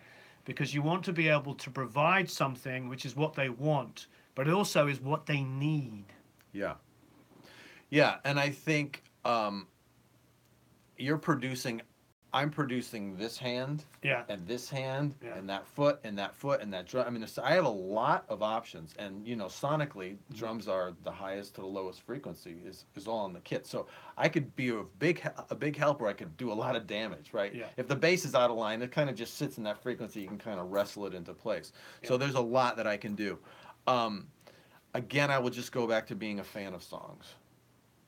because you want to be able to provide something which is what they want, but it also is what they need. Yeah. Yeah. And I think you're producing, I'm producing this hand Yeah, and this hand yeah, and that foot and that foot and that drum. I mean, I have a lot of options, and sonically, drums are the highest to the lowest frequency is all on the kit. So I could be a big helper. I could do a lot of damage, right? yeah, If the bass is out of line, it kind of just sits in that frequency. You can kind of wrestle it into place. yeah. So there's a lot that I can do. Um, Again, I will just go back to being a fan of songs,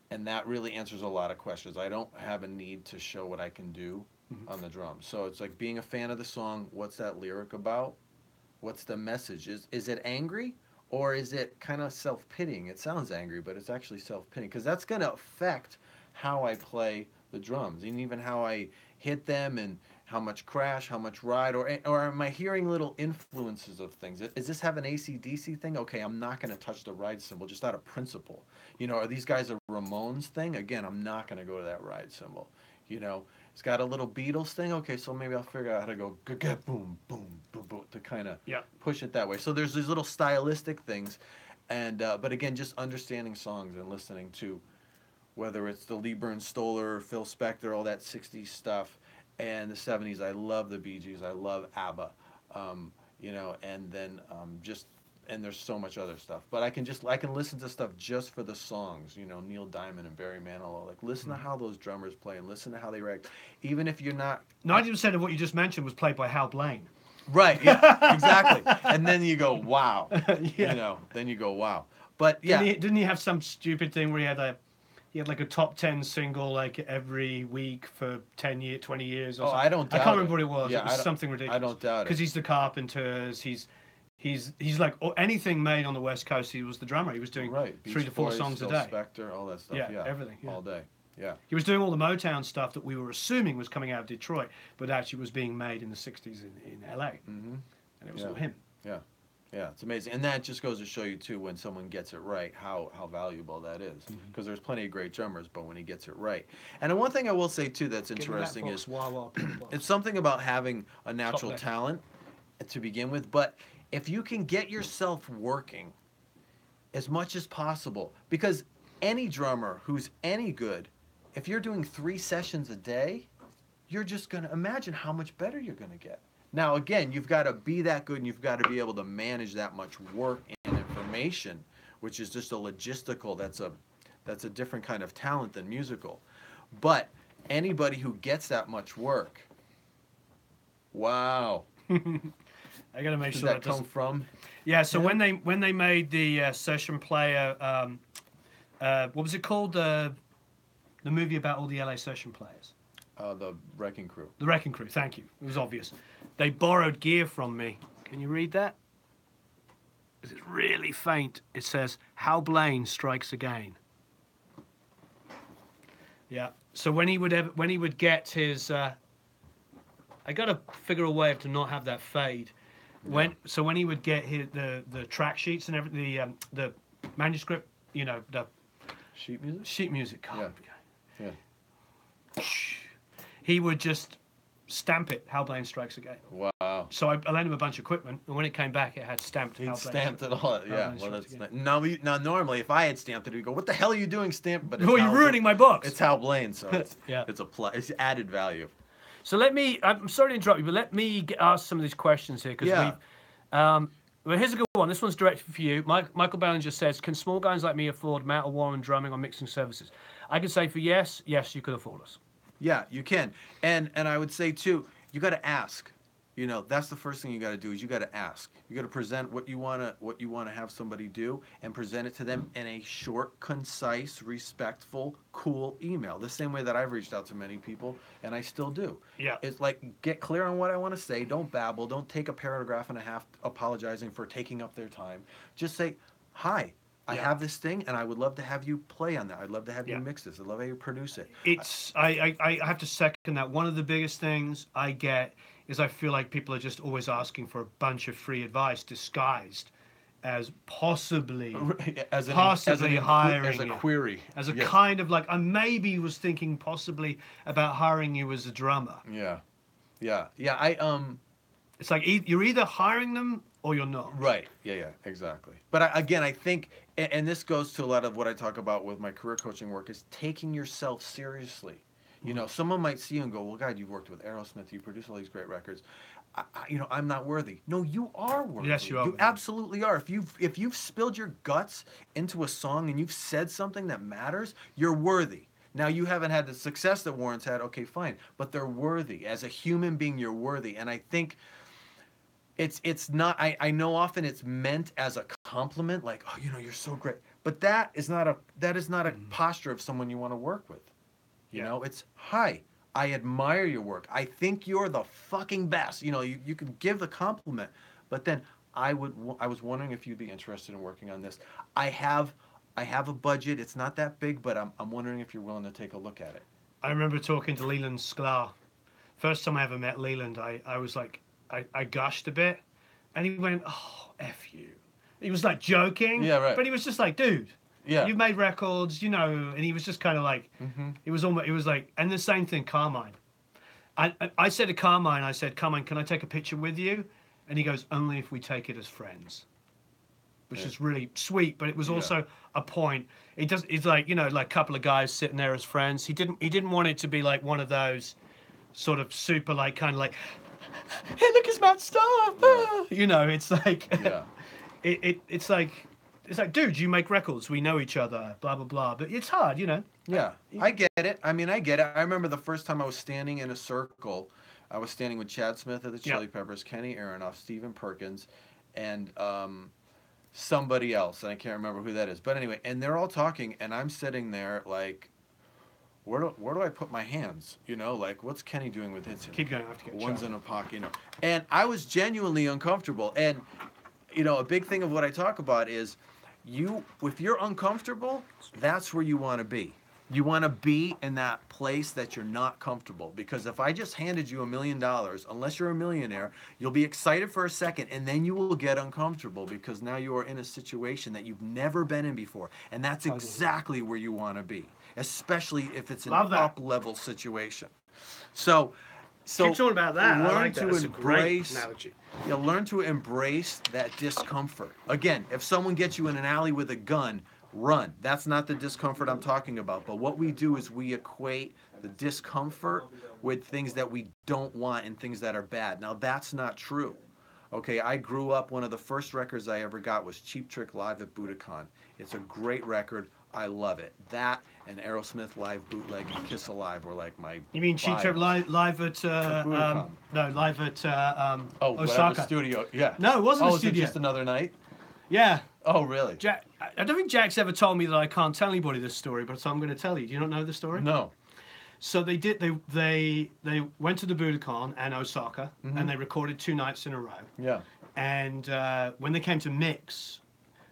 and that really answers a lot of questions. I don't have a need to show what I can do Mhm. on the drums. So it's like being a fan of the song. What's that lyric about? What's the message? Is it angry, or is it kind of self-pitying? It sounds angry, but it's actually self-pitying, because that's going to affect how I play the drums, and even how I hit them, and how much crash, how much ride, or am I hearing little influences of things? Is this have an AC/DC thing? Okay, I'm not going to touch the ride cymbal just out of principle. Are these guys a Ramones thing? Again, I'm not going to go to that ride cymbal. You know, it's got a little Beatles thing. Okay, so maybe I'll figure out how to go boom, boom, boom, boom, to kind of Yeah. push it that way. So there's these little stylistic things, and but again, just understanding songs and listening to whether it's the Lee Burns Stoller, Phil Spector, all that '60s stuff, and the '70s. I love the Bee Gees. I love ABBA. And then just and there's so much other stuff. But I can listen to stuff just for the songs. Neil Diamond and Barry Manilow. Like, listen to how those drummers play, and listen to how they react. Even if you're not 90% of what you just mentioned was played by Hal Blaine. right, yeah, exactly. And then you go, wow. Yeah. Then you go, wow. But yeah, Didn't he have some stupid thing where he had like a top 10 single like every week for 20 years or oh, something. I don't I doubt can't remember it. what it was. Yeah, It was something I ridiculous. don't doubt Because it. he's the Carpenters. He's like anything made on the West Coast. He was the drummer. He was doing Right. 3 to 4 Boys, songs a Phil day. Spector, all that stuff. Yeah, Yeah, everything. Yeah. all day. Yeah. He was doing all the Motown stuff that we were assuming was coming out of Detroit, but actually was being made in the '60s in LA, Mm-hmm. and it was Yeah. all him. Yeah. Yeah, it's amazing. And that just goes to show you, too, when someone gets it right, how valuable that is. Because there's plenty of great drummers, but when he gets it right. And one thing I will say, too, that's interesting is it's something about having a natural talent to begin with. But if you can get yourself working as much as possible, because any drummer who's any good, if you're doing 3 sessions a day, you're just going to imagine how much better you're going to get. Now, again, you've got to be that good, and you've got to be able to manage that much work and information, which is just a logistical. That's a different kind of talent than musical. But anybody who gets that much work, wow. I got to make Does sure that that come doesn't. from? Yeah. So him? when they made the session player, what was it called? The movie about all the LA session players. The Wrecking Crew. The Wrecking Crew. Thank you. It was obvious. They borrowed gear from me. Can you read that? It's really faint. It says, "Hal Blaine strikes again." Yeah. So when he would get his, I got to figure a way to not have that fade. When he would get the track sheets and everything, the manuscript, the Sheet music? sheet music. God, Yeah. he would just stamp it. Hal Blaine strikes again. Wow. So I lent him a bunch of equipment, and when it came back, it had stamped. He'd Hal Blaine stamped it all. Yeah, Blaine well, strikes that's again. now normally if I had stamped it, he'd go, "What the hell are you doing, stamp?" But it's Oh, you're Hal ruining my books. It's Hal Blaine, so it's Yeah. it's added value. So I'm sorry to interrupt you, but let me ask some of these questions here because Yeah. Well, here's a good one. This one's directed for you. Michael Ballinger says, "Can small guys like me afford Matt Warren drumming or mixing services?" I can say for yes, yes, you could afford us. Yeah, you can. And I would say too, you got to ask. You know, that's the first thing you got to do is you got to ask. You got to present what you want to have somebody do and present it to them in a short, concise, respectful, cool email. The same way that I've reached out to many people and I still do. Yeah. It's like get clear on what I want to say. Don't babble. Don't take a paragraph and a half apologizing for taking up their time. Just say, "Hi, I Yeah. have this thing and I would love to have you play on that. I'd love to have you Yeah. mix this. I'd love to have you produce it." It's I have to second that. One of the biggest things I get is I feel like people are just always asking for a bunch of free advice disguised as possibly as hiring as a you. query, As a yes. kind of like I maybe was thinking possibly about hiring you as a drummer. Yeah. I It's like you're either hiring them or you're not. right. Yeah, exactly. But again, I think, and this goes to a lot of what I talk about with my career coaching work, is taking yourself seriously. You know, someone might see you and go, "Well, God, you've worked with Aerosmith, you produce all these great records. I'm not worthy." No, you are worthy. Yes, you are. You absolutely are. If you've spilled your guts into a song and you've said something that matters, you're worthy. Now you haven't had the success that Warren's had. Okay, fine, but they're worthy. As a human being, you're worthy, and I think it's not. I know often it's meant as a compliment, like, "Oh, you're so great," but that is not a posture of someone you want to work with. You Yeah. know, it's, "Hi, I admire your work. I think you're the fucking best." You can give the compliment, but then I was wondering if you'd be interested in working on this. I have I have a budget. It's not that big, but I'm wondering if you're willing to take a look at it. I remember talking to Leland Sklar. First time I ever met Leland, I was like, I gushed a bit, and he went, "Oh, F you." He was like joking, Yeah, right. but he was just like, "Dude, Yeah. you've made records, and he was just kind of like, Mm-hmm. it was like, and the same thing, Carmine. I said to Carmine, I said, "Carmine, can I take a picture with you?" And he goes, "Only if we take it as friends," which Yeah. is really sweet, but it was Yeah. also a point. It's like, like a couple of guys sitting there as friends. He didn't want it to be like one of those sort of super like kind of like, "Hey, look, it's Matt Starr." Ah. It's like Yeah. it's like, dude, you make records, we know each other, blah blah blah. But it's hard. Yeah, I get it. I mean, I get it. I remember the first time I was standing in a circle. I was standing with Chad Smith of the Yeah. Chili Peppers, Kenny Aronoff, Stephen Perkins, and somebody else, and I can't remember who that is. But anyway, and they're all talking, and I'm sitting there like, where do I put my hands? Like, what's Kenny doing with his hands? Keep going. I have to get One's shot. in a pocket. And I was genuinely uncomfortable. And a big thing of what I talk about is if you're uncomfortable, that's where you want to be. You want to be in that place that you're not comfortable. Because if I just handed you $1 million, unless you're a millionaire, you'll be excited for a second and then you will get uncomfortable because now you are in a situation that you've never been in before. And that's exactly where you want to be, especially if it's an Love that. up-level situation. So Keep talking about that. I learn like that. to That's a great embrace analogy. learn to embrace that discomfort. Again, if someone gets you in an alley with a gun, run. That's not the discomfort I'm talking about. But what we do is we equate the discomfort with things that we don't want and things that are bad. Now, that's not true. Okay, I grew up, one of the first records I ever got was Cheap Trick Live at Budokan. It's a great record. I love it. That and Aerosmith Live Bootleg and Kiss Alive were like my You mean Cheap Trick live at Budokan. no, live at whatever Osaka. studio. Yeah. No, it wasn't a Oh, was it studio. just another night? Yeah. Oh, really? Jack, I don't think Jack's ever told me that I can't tell anybody this story, but so I'm going to tell you. Do you not know the story? No. So they did. They went to the Budokan and Osaka, Mm-hmm. and they recorded 2 nights in a row. Yeah. And when they came to mix,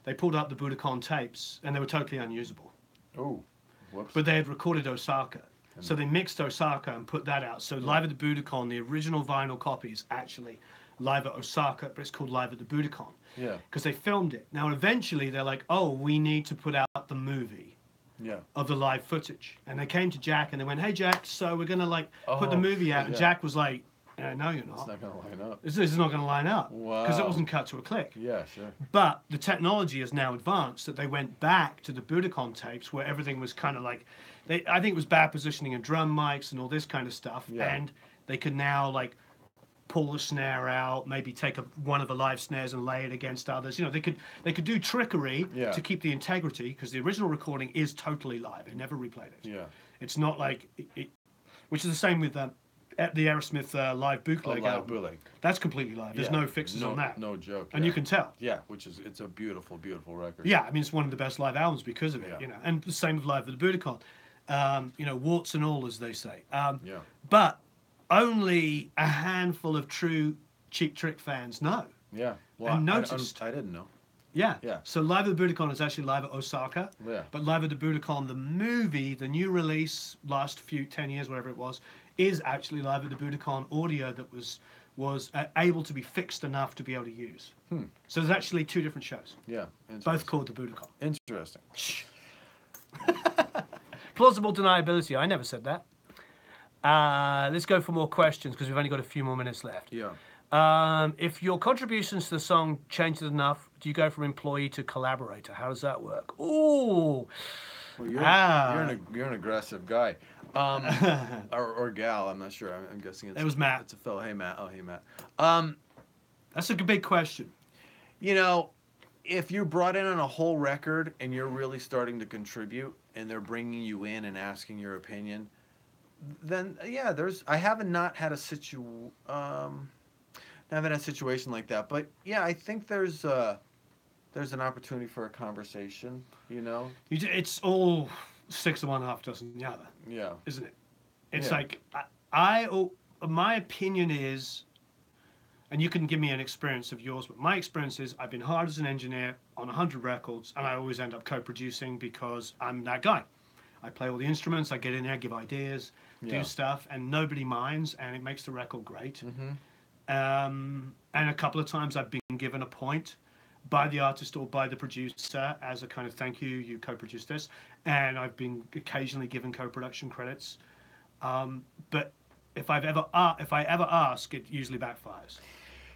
they pulled up the Budokan tapes, and they were totally unusable. Oh, whoops. But they had recorded Osaka, so they mixed Osaka and put that out. So Live at the Budokan, the original vinyl copy is actually Live at Osaka, but it's called Live at the Budokan. Yeah. Because they filmed it. Now, eventually, they're like, "Oh, we need to put out the movie Yeah. of the live footage." And they came to Jack and they went, "Hey, Jack, so we're gonna put the Oh, movie out." And yeah. Jack was like, "No, you're It's not. not going to line up. This is not going to line up because it Wow. wasn't cut to a click." Yeah, sure. But the technology is now advanced that they went back to the Budokan tapes where everything was kind of like, I think it was bad positioning and drum mics and all this kind of stuff. Yeah. And they could now pull the snare out, maybe take one of the live snares and lay it against others. You know, they could do trickery Yeah. to keep the integrity, because the original recording is totally live. They never replayed it. Yeah. It's not like which is the same with the Aerosmith live bootleg live album. bootleg. That's completely live. There's no fixes on that. No joke. And you can tell. Yeah, it's a beautiful, beautiful record. Yeah, I mean, it's one of the best live albums because of it. Yeah. You know, and the same with Live at the Budokan. You know, warts and all, as they say. Yeah. But only a handful of true Cheap Trick fans know. Yeah. Well, And noticed. I didn't know. Yeah. Yeah. So Live at the Budokan is actually live at Osaka. Yeah. But Live at the Budokan, the movie, the new release, last 10 years, whatever it was, is actually Live at the Budokan audio that was able to be fixed enough to be able to use. So there's actually two different shows, Yeah. both called the Budokan. Interesting. Plausible deniability. I never said that. Let's go for more questions because we've only got a few more minutes left. Yeah. If your contributions to the song changes enough, do you go from employee to collaborator? How does that work? Ooh. Well, you're an aggressive guy, or gal. I'm not sure. I'm guessing It was Matt. It's a fellow. Hey Matt. Oh hey Matt. That's a big question. You know, if you're brought in on a whole record and you're really starting to contribute, and they're bringing you in and asking your opinion, then yeah, I haven't had a situation like that, but yeah, I think there's an opportunity for a conversation. You know, It's all six of one, half dozen the other, yeah, isn't it? It's Yeah. like my opinion is, and you can give me an experience of yours, but my experience is I've been hired as an engineer on 100 records, and I always end up co-producing because I'm that guy. I play all the instruments, I get in there, give ideas, Yeah. do stuff, and nobody minds, and it makes the record great. Mm-hmm. And a couple of times I've been given a point by the artist or by the producer as a kind of thank you, you co-produced this, and I've been occasionally given co-production credits. But if I ever ask, it usually backfires.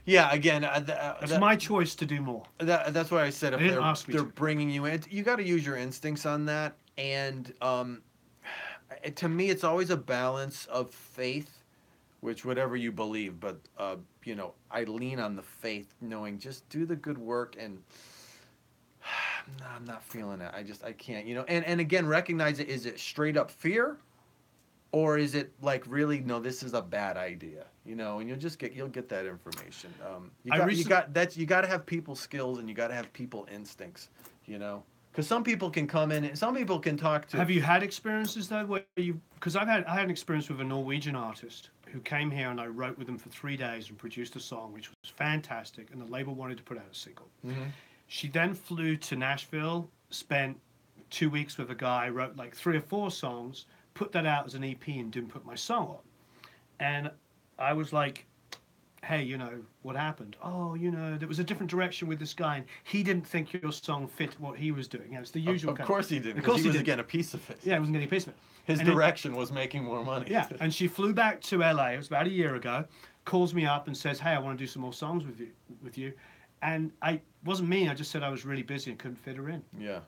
Yeah, again, It's my choice to do more. that's why I said if They didn't ask me they're to. bringing you in, you got to use your instincts on that. And to me, it's always a balance of faith, which whatever you believe, but you know, I lean on the faith, knowing just do the good work. And no, I'm not feeling it. I can't, you know. And again, recognize it. Is it straight up fear, or is it like really no? This is a bad idea, you know. And you'll get that information. You got to have people skills, and you got to have people instincts, you know. Because some people can come in, and some people can talk to. Have you had experiences though where you? Because I had an experience with a Norwegian artist who came here, and I wrote with them for 3 days and produced a song which was fantastic, and the label wanted to put out a single. Mm-hmm. She then flew to Nashville, spent 2 weeks with a guy, wrote like 3 or 4 songs, put that out as an EP, and didn't put my song on. And I was like, hey, you know, what happened? Oh, you know, there was a different direction with this guy, and he didn't think your song fit what he was doing. You know, it's the usual. Of course he did. Of course he was did. getting a piece of it. Yeah, he wasn't getting a piece of it. His And then- direction was making more money. Yeah, and she flew back to LA. It was about a year ago. Calls me up and says, "Hey, I want to do some more songs with you." And I wasn't mean. I just said I was really busy and couldn't fit her in Yeah.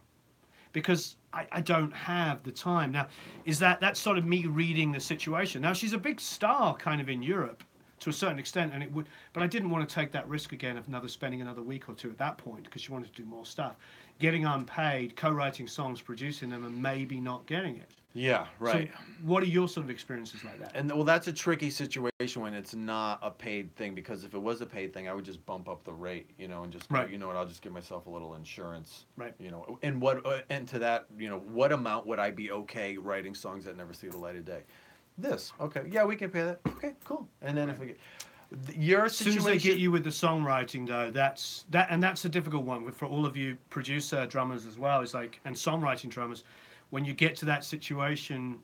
because I don't have the time. Now, is that's sort of me reading the situation. Now, she's a big star kind of in Europe to a certain extent, and but I didn't want to take that risk again of spending another week or two at that point because she wanted to do more stuff, getting unpaid, co-writing songs, producing them, and maybe not getting it. Yeah, right. So what are your sort of experiences like that? And well, that's a tricky situation when it's not a paid thing, because if it was a paid thing, I would just bump up the rate, you know, and just Right. you know what, I'll just give myself a little insurance, Right. You know, and and to that, you know, what amount would I be okay writing songs that never see the light of day? This, okay, yeah, we can pay that. Okay, cool. And then if we get your As soon situation, as they get you with the songwriting, though, that's a difficult one for all of you producer drummers as well. Is like, and songwriting drummers, when you get to that situation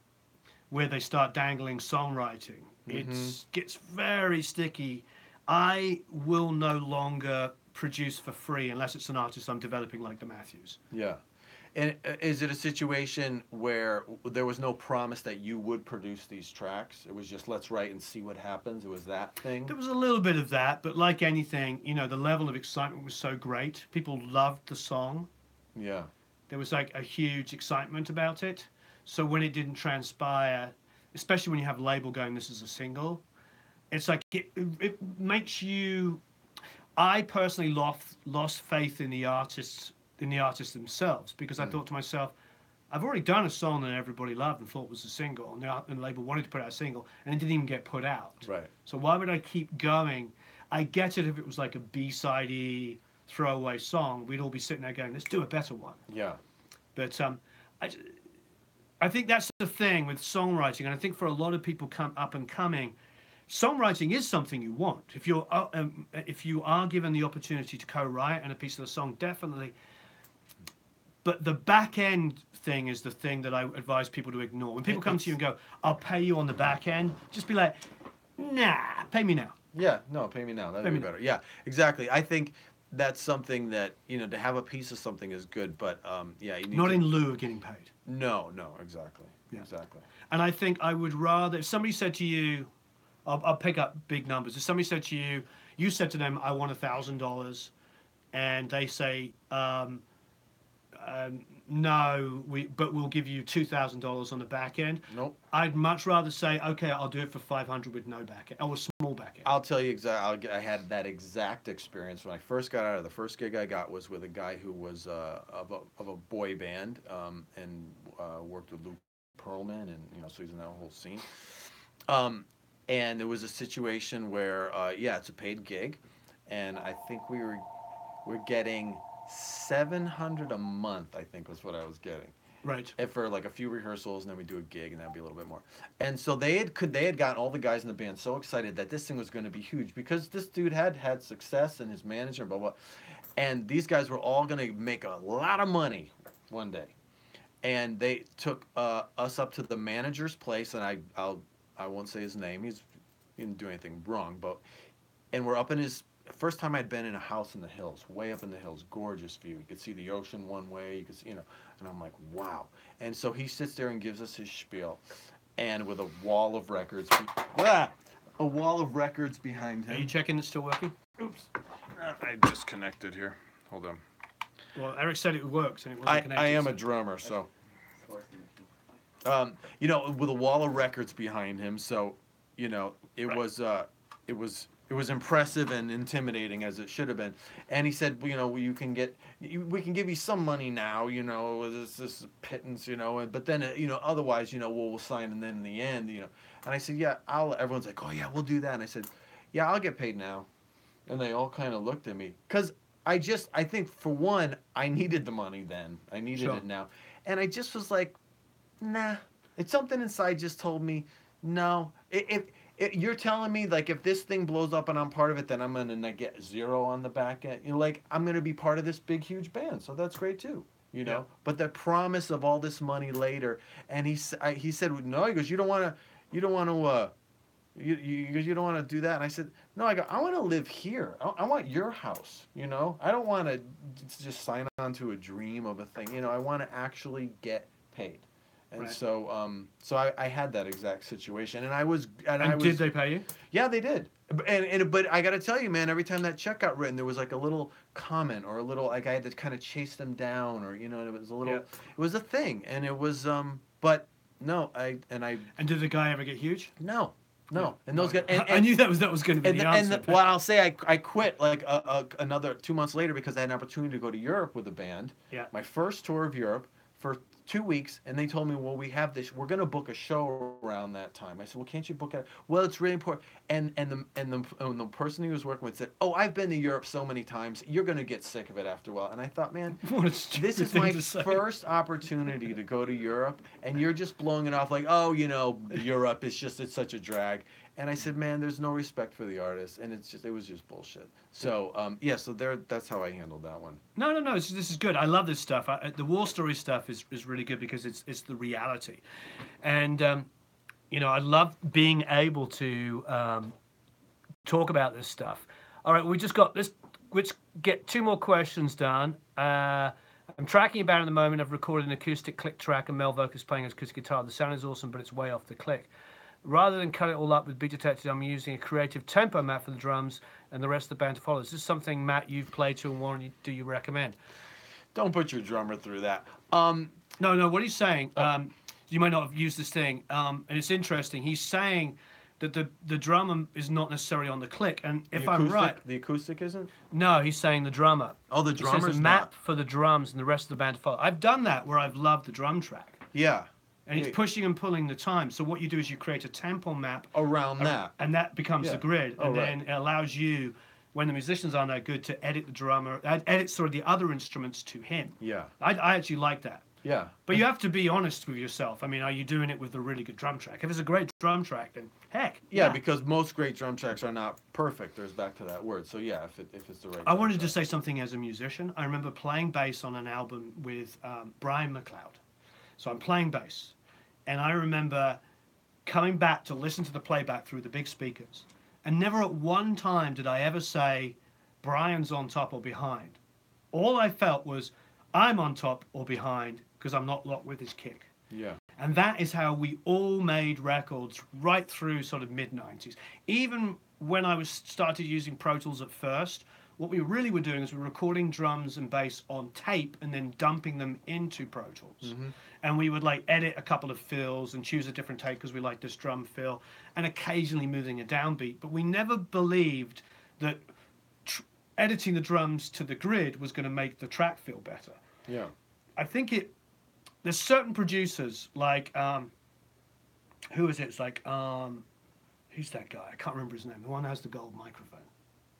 where they start dangling songwriting, it gets very sticky. I will no longer produce for free unless it's an artist I'm developing like the Matthews. yeah. And is it a situation where there was no promise that you would produce these tracks? It was just let's write and see what happens. It was that thing. There was a little bit of that, but like anything, you know, the level of excitement was so great. People loved the song. Yeah. There was like a huge excitement about it. So when it didn't transpire, especially when you have a label going, this is a single, it's like it makes you. I personally lost faith in the artists themselves because I Mm. thought to myself, I've already done a song that everybody loved and thought was a single, and the label wanted to put out a single, and it didn't even get put out. Right. So why would I keep going? I get it if it was like a B-sidey throwaway song, we'd all be sitting there going, let's do a better one. Yeah. But I, I think that's the thing with songwriting, and I think for a lot of people come up and coming, songwriting is something you want. If you are given the opportunity to co-write and a piece of the song, definitely. But the back end thing is the thing that I advise people to ignore. When people come to you and go, "I'll pay you on the back end," just be like, "Nah, pay me now. Yeah, no, pay me now. That'd Pay be me now." better. Yeah, exactly. I think that's something that, to have a piece of something is good, but yeah, you need Not to. in lieu of getting paid. No, no, exactly, Yeah. exactly. And I think I would rather if somebody said to you, I'll pick up big numbers. If somebody said to you, you said to them, "I want $1,000," and they say, "No, but we'll give you $2,000 on the back end." Nope. I'd much rather say, "Okay, I'll do it for 500 with no back end, or a small back end." I'll tell you exactly. I had that exact experience when I first got out of the first gig I got was with a guy who was of a boy band and worked with Luke Pearlman, and so he's in that whole scene. Um, and there was a situation where yeah, it's a paid gig, and I think we're getting 700 a month. I think was what I was getting. Right. And for like a few rehearsals, and then we do a gig, and that'd be a little bit more. And so they had gotten all the guys in the band so excited that this thing was going to be huge because this dude had success and his manager, blah blah, and these guys were all going to make a lot of money one day. And they took us up to the manager's place, and I won't say his name. He didn't do anything wrong, but and we're up in his first time I'd been in a house in the hills, way up in the hills, gorgeous view. You could see the ocean one way, you could see, and I'm like, wow. And so he sits there and gives us his spiel, and with a wall of records, a wall of records behind Are you him. checking it's still working? Oops, I disconnected here. Hold on. Well, Eric said it worked and it wasn't I connected. I am so- a drummer, so with a wall of records behind him, so it Right. was it was impressive and intimidating as it should have been. And he said, you can we can give you some money now, this pittance, but then otherwise, we'll sign, and then in the end, And I said, yeah, Everyone's like, oh yeah, we'll do that. And I said, yeah, I'll get paid now. And they all kind of looked at me because I think for one, I needed the money then. I needed Sure. it now, and I just was like, nah. It's something inside just told me, no. If you're telling me like if this thing blows up and I'm part of it, then I'm gonna get zero on the back end. Like I'm gonna be part of this big huge band, so that's great too. Yeah. But the promise of all this money later, and he said no. He goes, you don't want to you don't want to do that. And I said, no. I want to live here. I want your house. I don't want to just sign on to a dream of a thing. I want to actually get paid. And Right. so I had that exact situation, and And did they pay you? yeah, they did. But I got to tell you, man, every time that check got written, there was like a little comment or a little like I had to kind of chase them down, or and it was a little, Yeah. it was a thing, and it was but no, And did the guy ever get huge? no, Yeah. and those guys, I knew that was going to be and, the the, answer. and the, well, I'll say I quit like another 2 months later because I had an opportunity to go to Europe with the band. Yeah. My first tour of Europe for 2 weeks, and they told me, well, we have this. We're going to book a show around that time. I said, well, can't you book it? Well, it's really important. And the person he was working with said, oh, I've been to Europe so many times. You're going to get sick of it after a while. And I thought, man, What a stupid this is thing my to say. first opportunity to go to Europe, and you're just blowing it off like, oh, Europe is it's such a drag. And I said, man, there's no respect for the artist, and it was just bullshit. So yeah, so that's how I handled that one. No. This is good. I love this stuff. The war story stuff is really good because it's the reality, and I love being able to talk about this stuff. All right, we just got this. Let's get two more questions done. I'm tracking about at the moment. I've recorded an acoustic click track, and Mel Voca's playing his acoustic guitar. The sound is awesome, but it's way off the click. Rather than cut it all up with beat detected, I'm using a creative tempo map for the drums and the rest of the band to follow. Is this something, Matt, you've played to, and Warren, do you recommend? Don't put your drummer through that. No, what he's saying, you might not have used this thing, and it's interesting. He's saying that the drummer is not necessarily on the click. And if I'm acoustic, right, the acoustic isn't. no, he's saying the drummer. Oh, the He says the drummer's map not. for the drums and the rest of the band to follow. I've done that where I've loved the drum track. Yeah, And it's Yeah. pushing and pulling the time. So what you do is you create a tempo map, around that. and that becomes Yeah. the grid. Oh, And right. then it allows you, when the musicians aren't that good, to edit the drummer, edit sort of the other instruments to him. Yeah, I actually like that. yeah. But you have to be honest with yourself. I mean, are you doing it with a really good drum track? If it's a great drum track, then heck. Yeah, because most great drum tracks are not perfect. There's back to that word. So yeah, if it's the right. I drum wanted to track. say something as a musician. I remember playing bass on an album with Brian McLeod. So I'm playing bass. And I remember coming back to listen to the playback through the big speakers. And never at one time did I ever say, Brian's on top or behind. All I felt was, I'm on top or behind because I'm not locked with his kick. Yeah. And that is how we all made records right through sort of mid-90s. Even when I was started using Pro Tools at first, what we really were doing is we were recording drums and bass on tape and then dumping them into Pro Tools. And we would like edit a couple of fills and choose a different take because we liked this drum fill, and occasionally moving a downbeat. But we never believed that editing the drums to the grid was going to make the track feel better. Yeah. I think there's certain producers like who is it? It's like who's that guy? I can't remember his name. The one that has the gold microphone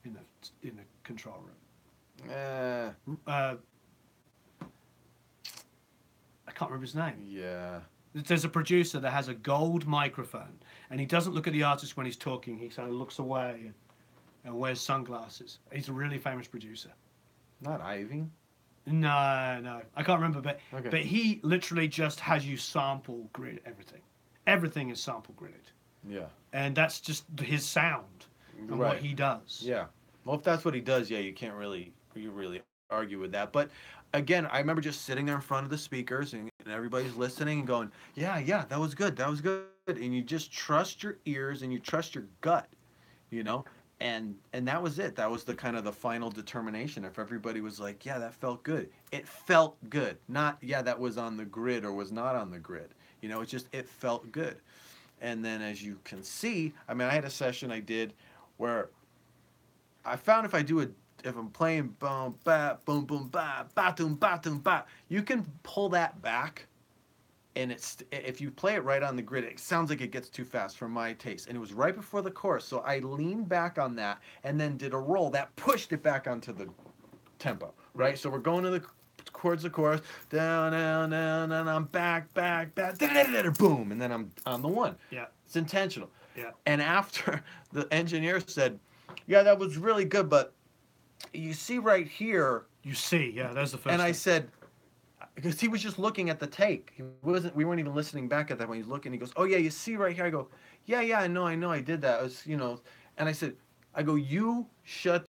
in the control room. I can't remember his name. Yeah. There's a producer that has a gold microphone, and he doesn't look at the artist when he's talking. He kind of looks away and wears sunglasses. He's a really famous producer. Not Ivy. No, I can't remember, Okay. but he literally just has you sample grid everything. Everything is sample gridded, Yeah. and that's just his sound and Right. what he does. Yeah. Well, if that's what he does, yeah, you can't really argue with that. But again, I remember just sitting there in front of the speakers and everybody's listening and going, yeah, that was good. And you just trust your ears and you trust your gut, you know? And that was it. That was the kind of the final determination. If everybody was like, yeah, that felt good. It felt good. Not, yeah, that was on the grid or was not on the grid. You know, it's just, it felt good. And then as you can see, I mean, I had a session I did where I found if I'm playing boom, ba, boom, boom, ba, ba, doom, ba, doom, ba, you can pull that back. And if you play it right on the grid, it sounds like it gets too fast for my taste. And it was right before the chorus, so I leaned back on that and then did a roll that pushed it back onto the tempo, right? So we're going to the chords, the chorus, down, and I'm back, boom, and then I'm on the one. Yeah. It's intentional. Yeah. And after the engineer said, yeah, that was really good, but you see right here, You see, yeah, that's the first. and I thing. said, because he was just looking at the take. We weren't even listening back at that when he was looking. He goes, oh yeah, you see right here. I go, yeah, I know, I did that. It was, and I said, you shut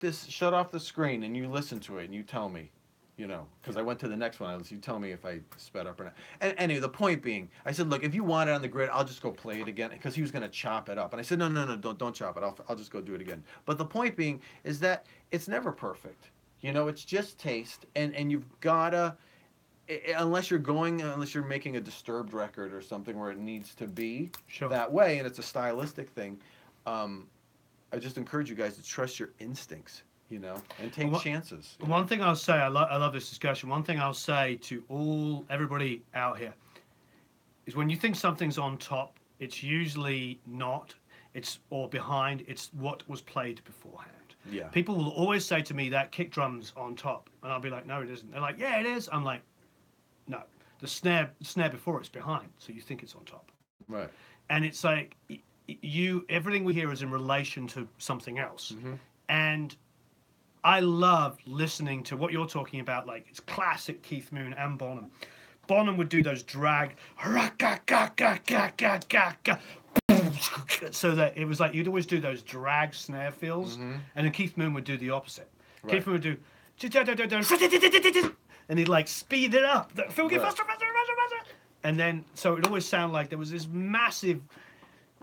off the screen and you listen to it and you tell me, because I went to the next one. You tell me if I sped up or not. And anyway, the point being, I said, look, if you want it on the grid, I'll just go play it again, because he was going to chop it up. And I said, no, don't chop it. I'll just go do it again. But the point being is that it's never perfect. It's just taste, and you've gotta. Unless you're making a Disturbed record or something where it needs to be that way, and it's a stylistic thing, I just encourage you guys to trust your instincts, and take chances. One thing I'll say, I love this discussion. One thing I'll say to everybody out here is when you think something's on top, it's usually not. Or behind. It's what was played beforehand. Yeah. People will always say to me that kick drum's on top, and I'll be like, no, it isn't. They're like, yeah, it is. I'm like, no, the snare before it's behind, so you think it's on top. Right. And it's like everything we hear is in relation to something else. Mm-hmm. And I love listening to what you're talking about. Like, it's classic Keith Moon and Bonham. Bonham would do those drag, so that it was like you'd always do those drag snare fills, and then Keith Moon would do the opposite. Right. Keith Moon would do, and he'd like speed it up. Phil, get faster. And then, so it always sounded like there was this massive,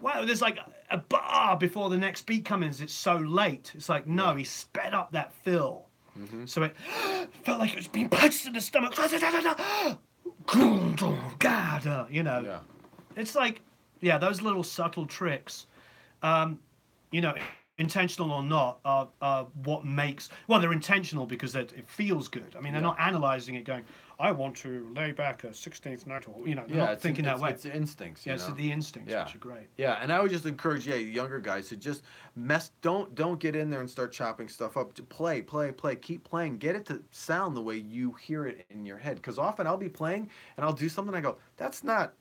wow, there's like a bar before the next beat comes in. It's so late. It's like, no, he sped up that fill. So it felt like it was being punched in the stomach. Yeah. It's like, yeah, those little subtle tricks. um, you know, intentional or not, are what makes. Well, they're intentional because it feels good. I mean, they're Yeah. not analyzing it, going, "I want to lay back a 16th note," or they're Yeah, not thinking that way. it's instincts, Yeah, so the instincts, Yeah. which are great. Yeah, and I would just encourage younger guys to just don't get in there and start chopping stuff up. To play, keep playing. Get it to sound the way you hear it in your head. Cuz often I'll be playing and I'll do something, I go, that's not,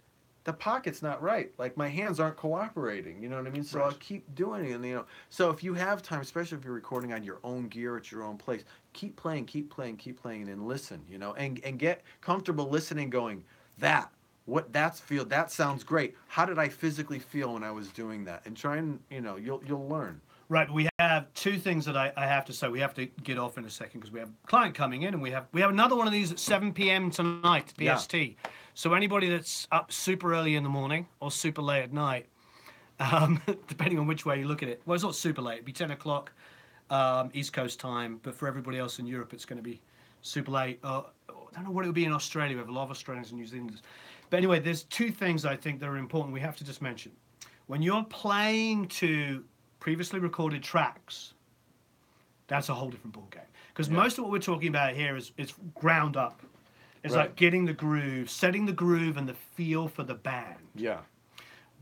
the pocket's not right. Like my hands aren't cooperating, you know what I mean? So I'll Right. keep doing it, and so if you have time, especially if you're recording on your own gear at your own place, keep playing, and then listen, and get comfortable listening, going, that that sounds great. How did I physically feel when I was doing that? And try and, you'll learn. Right, we have two things that I have to say. We have to get off in a second because we have a client coming in, and we have another one of these at 7 p.m. tonight, Yeah. PST. So anybody that's up super early in the morning or super late at night, depending on which way you look at it. Well, it's not super late. It'd be 10 o'clock East Coast time, but for everybody else in Europe, it's going to be super late. I don't know what it would be in Australia. We have a lot of Australians and New Zealanders. But anyway, there's two things I think that are important we have to just mention. When you're playing to previously recorded tracks, that's a whole different ballgame. Because Yeah. most of what we're talking about here is ground up. It's Right. like getting the groove, setting the groove and the feel for the band. Yeah.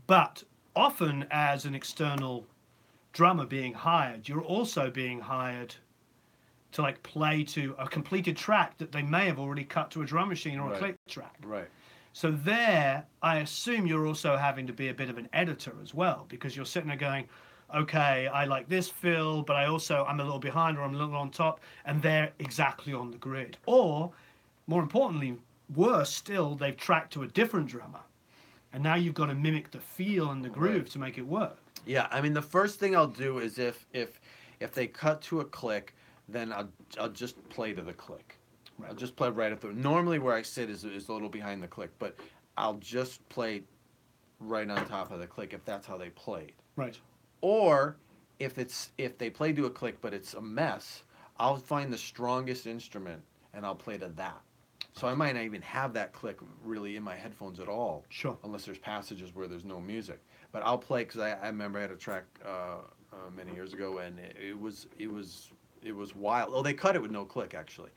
But often, as an external drummer being hired, you're also being hired to like play to a completed track that they may have already cut to a drum machine or a Right. click track. Right. So there, I assume you're also having to be a bit of an editor as well, because you're sitting there going, okay, I like this fill, but I'm a little behind or I'm a little on top, and they're exactly on the grid. Or, more importantly, worse still, they've tracked to a different drummer, and now you've got to mimic the feel and the groove Right. to make it work. Yeah, I mean, the first thing I'll do is if they cut to a click, then I'll just play to the click. I'll Right. just play right at the. Normally, where I sit is a little behind the click, but I'll just play right on top of the click if that's how they played. Right. Or if they play to a click but it's a mess, I'll find the strongest instrument and I'll play to that. So I might not even have that click really in my headphones at all, Sure. unless there's passages where there's no music. But I'll play because I remember I had a track many years ago, and it was wild. Oh, they cut it with no click actually,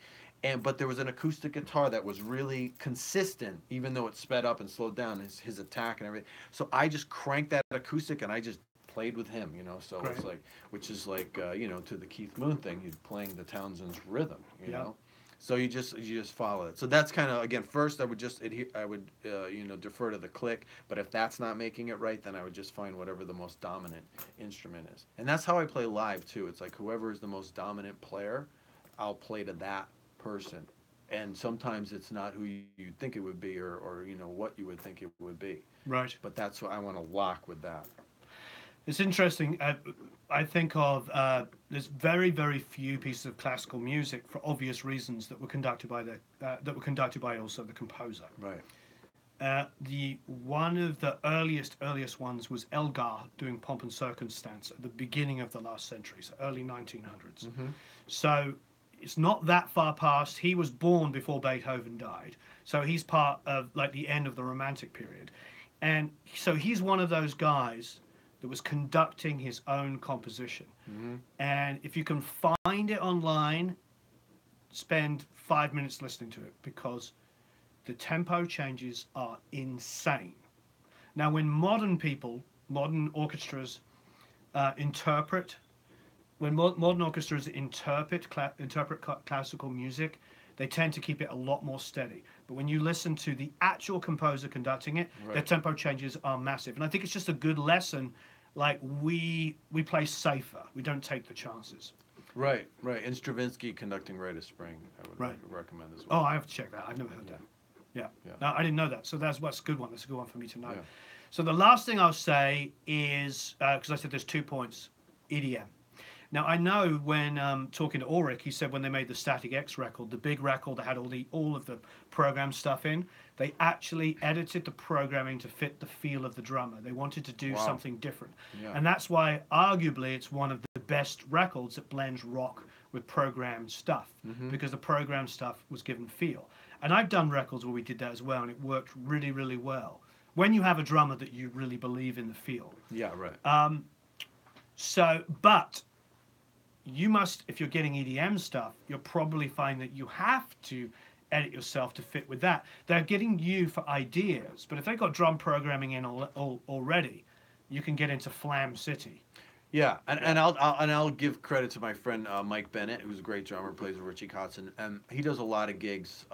but there was an acoustic guitar that was really consistent, even though it sped up and slowed down his attack and everything. So I just cranked that acoustic and I just played with him, So Great. it's like, which is like, to the Keith Moon thing, he's playing the Townsend's rhythm, Yeah. So you just follow it. So that's kind of, again, first I would just defer to the click. But if that's not making it right, then I would just find whatever the most dominant instrument is. And that's how I play live too. It's like whoever is the most dominant player, I'll play to that person. And sometimes it's not who you think it would be, or what you would think it would be. Right. But that's what I want to lock with that. It's interesting. I think of there's very, very few pieces of classical music for obvious reasons that were conducted by also the composer. Right. The one of the earliest ones was Elgar doing Pomp and Circumstance at the beginning of the last century, so early 1900s. Mm-hmm. So it's not that far past. He was born before Beethoven died, so he's part of like the end of the Romantic period, and so he's one of those guys that was conducting his own composition. Mm-hmm. And if you can find it online, spend 5 minutes listening to it, because the tempo changes are insane. Now, when modern orchestras interpret, modern orchestras interpret classical music, they tend to keep it a lot more steady. But when you listen to the actual composer conducting it, their Right. tempo changes are massive. And I think it's just a good lesson. Like we play safer. We don't take the chances. Right. And Stravinsky conducting Rite of Spring, I would Right. recommend as Oh, well. I have to check that. I've never heard that. Yeah. Yeah. No, I didn't know that. So that's a good one. That's a good one for me to know. Yeah. So the last thing I'll say is, because I said there's 2 points, EDM. Now I know when talking to Ulrich, he said when they made the Static X record, the big record that had all of the program stuff in, they actually edited the programming to fit the feel of the drummer. They wanted to do Wow. something different, Yeah. and that's why arguably it's one of the best records that blends rock with programmed stuff, Mm-hmm. because the programmed stuff was given feel. And I've done records where we did that as well, and it worked really, really well when you have a drummer that you really believe in the feel. Yeah. Right. So, but you must, if you're getting EDM stuff, you'll probably find that you have to edit yourself to fit with that. They're getting you for ideas, but if they've got drum programming in already, you can get into Flam City. Yeah, and I'll give credit to my friend Mike Bennett, who's a great drummer, plays with Richie Kotzen, and he does a lot of gigs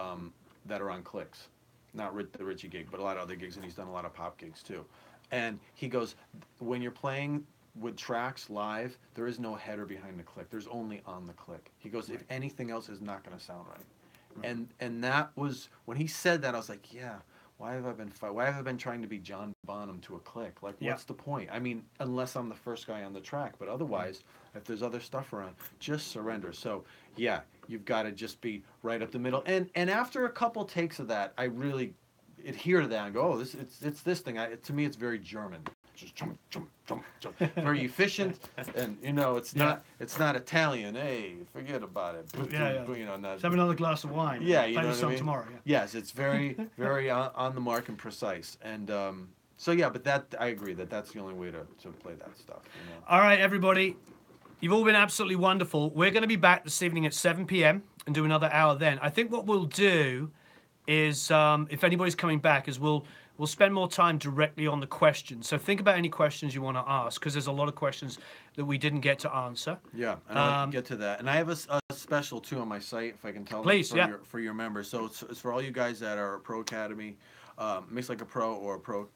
that are on clicks, not the Richie gig, but a lot of other gigs, and he's done a lot of pop gigs too. And he goes, when you're playing with tracks live, there is no header behind the click. There's only on the click. He goes, if anything else is not going to sound right. And that was when he said that, I was like, yeah. Why have I been trying to be John Bonham to a click? Like, Yeah. what's the point? I mean, unless I'm the first guy on the track, but otherwise, if there's other stuff around, just surrender. So, yeah, you've got to just be right up the middle. And after a couple takes of that, I really adhere to that and go, oh, it's this thing. To me, it's very German. Just jump, jump, jump, jump. Very efficient, and it's not Italian. Hey, forget about it. Yeah, yeah. You know, not, Let's have another glass of wine. yeah, you Play know the what I song mean? tomorrow. Yeah. Yes, it's very, very on the mark and precise. And so, yeah, but that, I agree that's the only way to play that stuff. You know? All right, everybody. You've all been absolutely wonderful. We're going to be back this evening at 7 p.m. and do another hour then. I think what we'll do is, if anybody's coming back, is we'll spend more time directly on the questions. So think about any questions you want to ask, because there's a lot of questions that we didn't get to answer. Yeah, and I'll get to that. And I have a special, too, on my site, if I can tell Please, them, for your members. So it's for all you guys that are Pro Academy, Mix Like a Pro, or Pro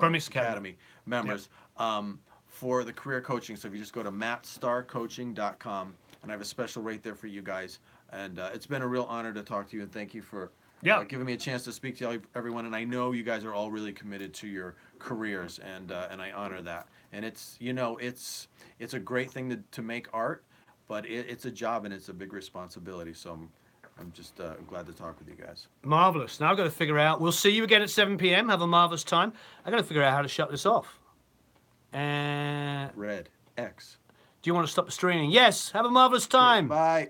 Mix Academy members. For the career coaching, so if you just go to mattstarrcoaching.com, and I have a special rate there for you guys. And it's been a real honor to talk to you, and thank you for giving me a chance to speak to everyone. And I know you guys are all really committed to your careers, and I honor that. And it's a great thing to make art, but it's a job and it's a big responsibility. So I'm just glad to talk with you guys. Marvelous. Now I've got to figure out. We'll see you again at 7 p.m. Have a marvelous time. I've got to figure out how to shut this off. And Red X. do you want to stop the streaming? Yes. Have a marvelous time. Bye.